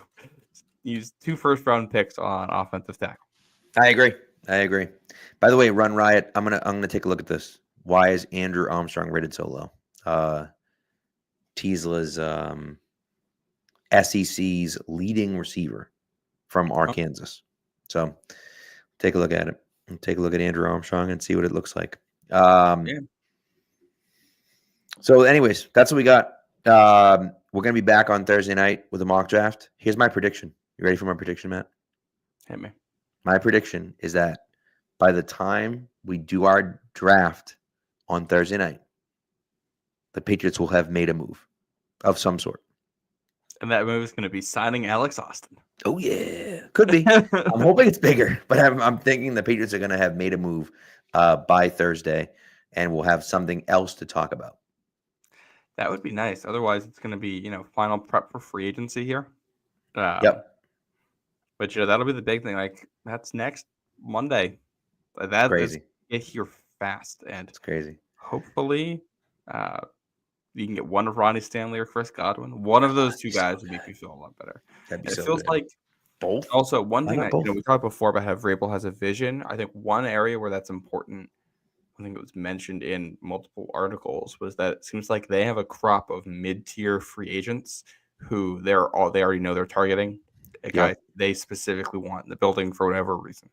use 2 first-round picks on offensive tackle? I agree. By the way, Run Riot, I'm gonna take a look at this. Why is Andrew Armstrong rated so low? Tesla's SEC's leading receiver from Arkansas. So take a look at it. Take a look at Andrew Armstrong and see what it looks like. So anyways, that's what we got. We're gonna be back on Thursday night with a mock draft. Here's my prediction. You ready for my prediction, Matt? Hit me. My prediction is that by the time we do our draft on Thursday night, the Patriots will have made a move. of some sort. And that move is going to be signing Alex Austin. Oh yeah, could be. I'm hoping it's bigger, but I'm thinking the Patriots are going to have made a move by Thursday, and we'll have something else to talk about. That would be nice. Otherwise, it's going to be, final prep for free agency here. Yep. But that'll be the big thing. Like, that's next Monday. That is Crazy. get here fast, and It's crazy. hopefully, you can get one of Ronnie Stanley or Chris Godwin. One of those two guys would make me feel a lot better. That'd be And so it feels good. like Both. also one Why thing not that both? we talked before about how Vrabel has a vision. I think one area where that's important, I think it was mentioned in multiple articles, was that it seems like they have a crop of mid-tier free agents who they already know they're targeting a guy they specifically want in the building for whatever reason.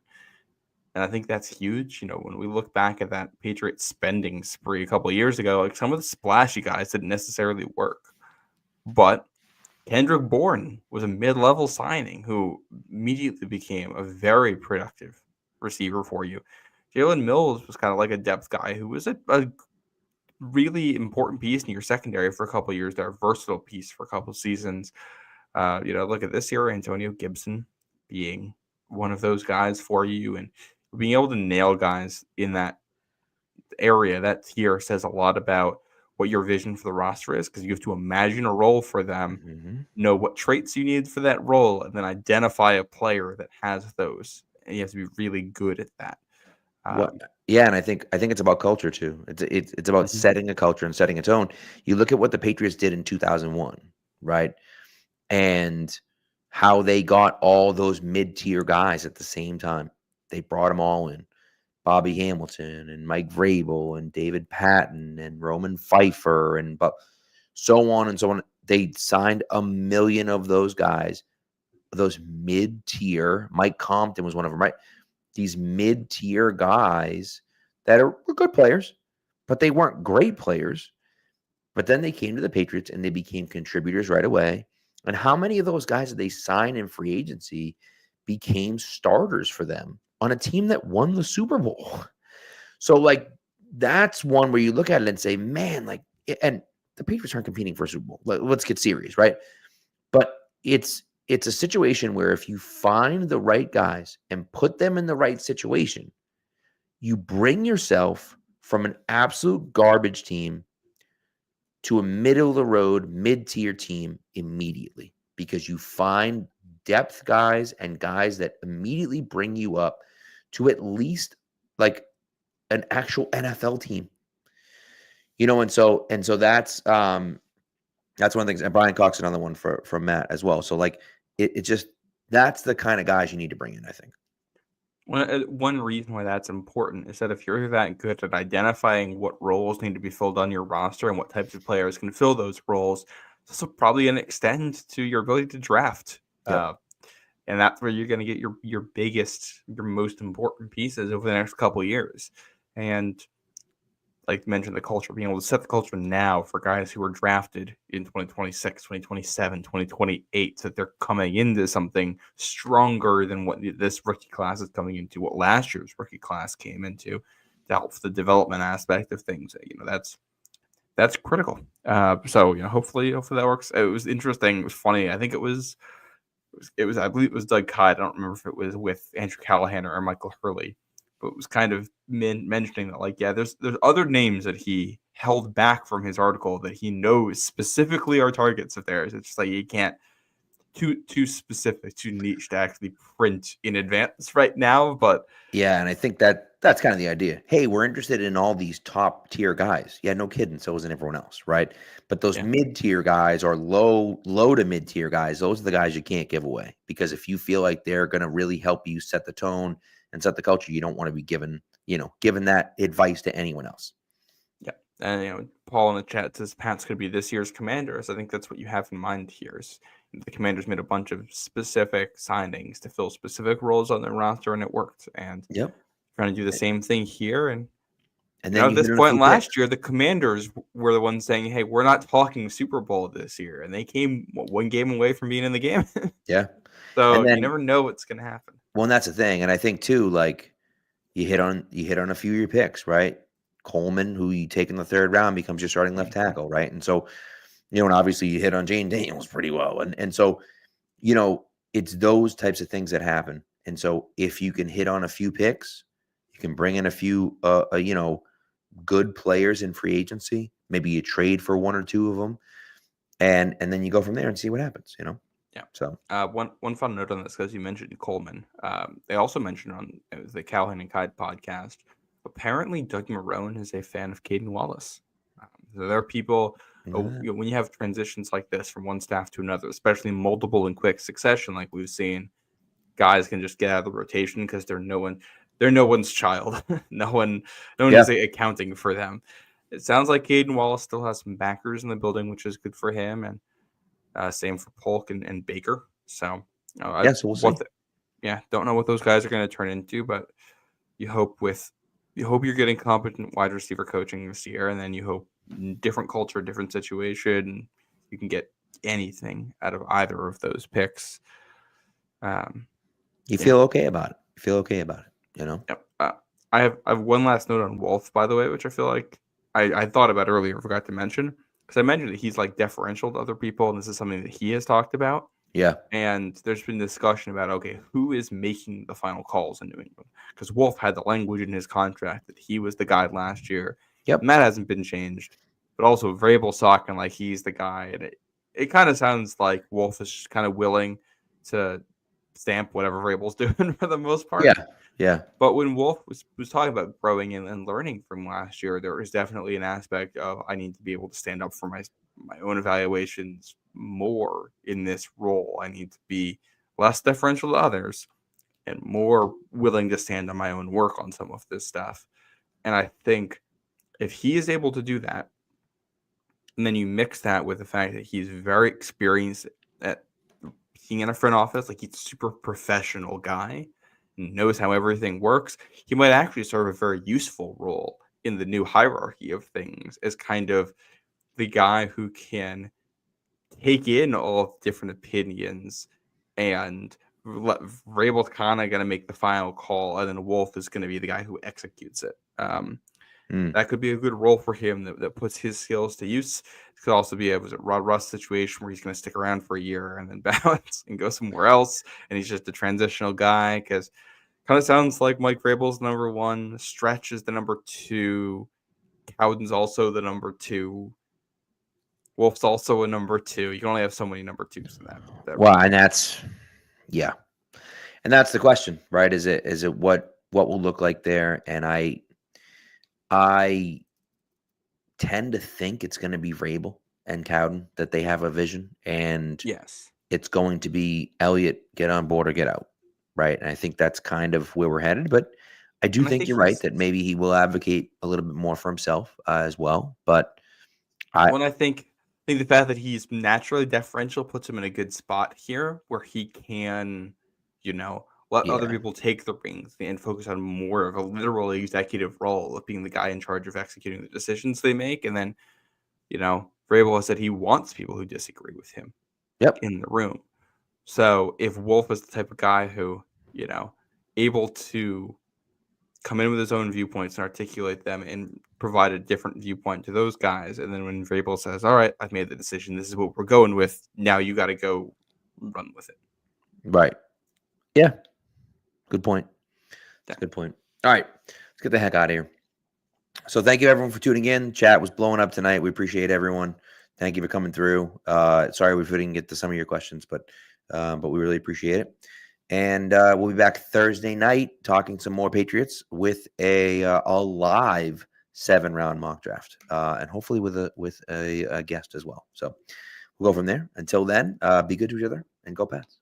And I think that's huge. When we look back at that Patriots spending spree a couple of years ago, like some of the splashy guys didn't necessarily work. But Kendrick Bourne was a mid-level signing who immediately became a very productive receiver for you. Jalen Mills was kind of like a depth guy who was a really important piece in your secondary for a couple of years there, a versatile piece for a couple of seasons. Look at this year, Antonio Gibson being one of those guys for you, and being able to nail guys in that area, that tier, says a lot about what your vision for the roster is, because you have to imagine a role for them, know what traits you need for that role, and then identify a player that has those. And you have to be really good at that. Yeah, and I think it's about culture too. It's about setting a culture and setting a tone. You look at what the Patriots did in 2001, right? And how they got all those mid-tier guys at the same time. They brought them all in. Bobby Hamilton and Mike Vrabel and David Patton and Roman Pfeiffer and so on and so on. They signed 1 million of those guys, those mid-tier. Mike Compton was one of them, right? These mid-tier guys that were good players, but they weren't great players. But then they came to the Patriots and they became contributors right away. And how many of those guys that they signed in free agency became starters for them on a team that won the Super Bowl? So, like, that's one where you look at it and say, man, like, and the Patriots aren't competing for a Super Bowl. Let's get serious, right? But it's a situation where if you find the right guys and put them in the right situation, you bring yourself from an absolute garbage team to a middle of the road, mid-tier team immediately, because you find depth guys and guys that immediately bring you up to at least like an actual NFL team. And so that's one of the things. And Brian Cox, another one from Matt as well. So like it just, that's the kind of guys you need to bring in, I think. One reason why that's important is that if you're that good at identifying what roles need to be filled on your roster and what types of players can fill those roles, this will probably extend to your ability to draft. Yep. And that's where you're going to get your biggest, your most important pieces over the next couple of years. And like you mentioned, the culture, being able to set the culture now for guys who were drafted in 2026, 2027, 2028, so that they're coming into something stronger than what this rookie class is coming into, what last year's rookie class came into, to help the development aspect of things. That's critical. So hopefully that works. It was interesting. It was funny. I think it was I believe it was Doug Kyed. I don't remember if it was with Andrew Callahan or Michael Hurley. But it was kind of mentioning that, like, there's other names that he held back from his article that he knows specifically are targets of theirs. It's just like he can't too specific, too niche to actually print in advance right now. But yeah, and I think that's kind of the idea. Hey, we're interested in all these top tier guys. Yeah, no kidding. So isn't everyone else, right? But those mid tier guys or low to mid tier guys, those are the guys you can't give away, because if you feel like they're going to really help you set the tone and set the culture, you don't want to be given that advice to anyone else. Yeah. And Paul in the chat says Pat's could be this year's Commanders. I think that's what you have in mind here. The Commanders made a bunch of specific signings to fill specific roles on their roster, and it worked. And trying to do the same thing here. And then at this point last year, the Commanders were the ones saying, hey, we're not talking Super Bowl this year. And they came one game away from being in the game. Yeah. So you never know what's going to happen. Well, and that's the thing. And I think too, like you hit on a few of your picks, right? Coleman, who you take in the third round, becomes your starting left tackle, right? And so, and obviously you hit on Jane Daniels pretty well. And so, it's those types of things that happen. And so if you can hit on a few picks, you can bring in a few, good players in free agency. Maybe you trade for one or two of them, and then you go from there and see what happens. Yeah. So one fun note on this, because you mentioned Coleman. They also mentioned on the Callahan and Kide podcast, apparently Doug Marrone is a fan of Caden Wallace. So there are people, when you have transitions like this from one staff to another, especially multiple in quick succession, like we've seen, guys can just get out of the rotation because they're no one's child. no one is accounting for them. It sounds like Caden Wallace still has some backers in the building, which is good for him, and same for Polk and Baker. So so we'll see. Don't know what those guys are going to turn into, but you hope you're getting competent wide receiver coaching this year, and then you hope different culture, different situation, you can get anything out of either of those picks. You feel okay about it. Yep. I have one last note on Wolf, by the way, which I feel like I thought about earlier, forgot to mention, because I mentioned that he's like deferential to other people, and this is something that he has talked about. Yeah. And there's been discussion about, okay, who is making the final calls in New England? Because Wolf had the language in his contract that he was the guy last year. Yep. And that hasn't been changed. But also Vrabel's talking like he's the guy. And it kind of sounds like Wolf is just kind of willing to stamp whatever Vrabel's doing for the most part. Yeah. But when Wolf was talking about growing and learning from last year, there was definitely an aspect of, I need to be able to stand up for my own evaluations more in this role. I need to be less deferential to others and more willing to stand on my own work on some of this stuff. And I think if he is able to do that, and then you mix that with the fact that he's very experienced at being in a front office, like he's a super professional guy, knows how everything works, he might actually serve a very useful role in the new hierarchy of things as kind of the guy who can take in all of the different opinions, and Vrabel's kind of going to make the final call, and then Wolf is going to be the guy who executes it. That could be a good role for him that puts his skills to use. It could also be a Rod Russ situation where he's going to stick around for a year and then bounce and go somewhere else, and he's just a transitional guy, because kind of sounds like Mike Vrabel's number one, Stretch is the number two, Cowden's also the number two, Wolf's also a number two. You can only have so many number twos in that. Well, and that's the question, right? Is it what will look like there? And I tend to think it's going to be Vrabel and Cowden, that they have a vision, and yes, it's going to be Elliott, get on board or get out, right? And I think that's kind of where we're headed. But I think you're right that maybe he will advocate a little bit more for himself as well. But I think the fact that he's naturally deferential puts him in a good spot here, where he can, let other people take the reins and focus on more of a literal executive role of being the guy in charge of executing the decisions they make. And then, Vrabel has said he wants people who disagree with him in the room. So if Wolf is the type of guy who, able to come in with his own viewpoints and articulate them and provide a different viewpoint to those guys, and then when Vrabel says, all right, I've made the decision, this is what we're going with, now you got to go run with it. Right. Yeah. Good point. That's a good point. All right. Let's get the heck out of here. So thank you, everyone, for tuning in. Chat was blowing up tonight. We appreciate everyone. Thank you for coming through. Sorry we didn't get to some of your questions, but we really appreciate it. And we'll be back Thursday night talking some more Patriots with a live 7-round mock draft, and hopefully with a guest as well. So we'll go from there. Until then, be good to each other and go Pats.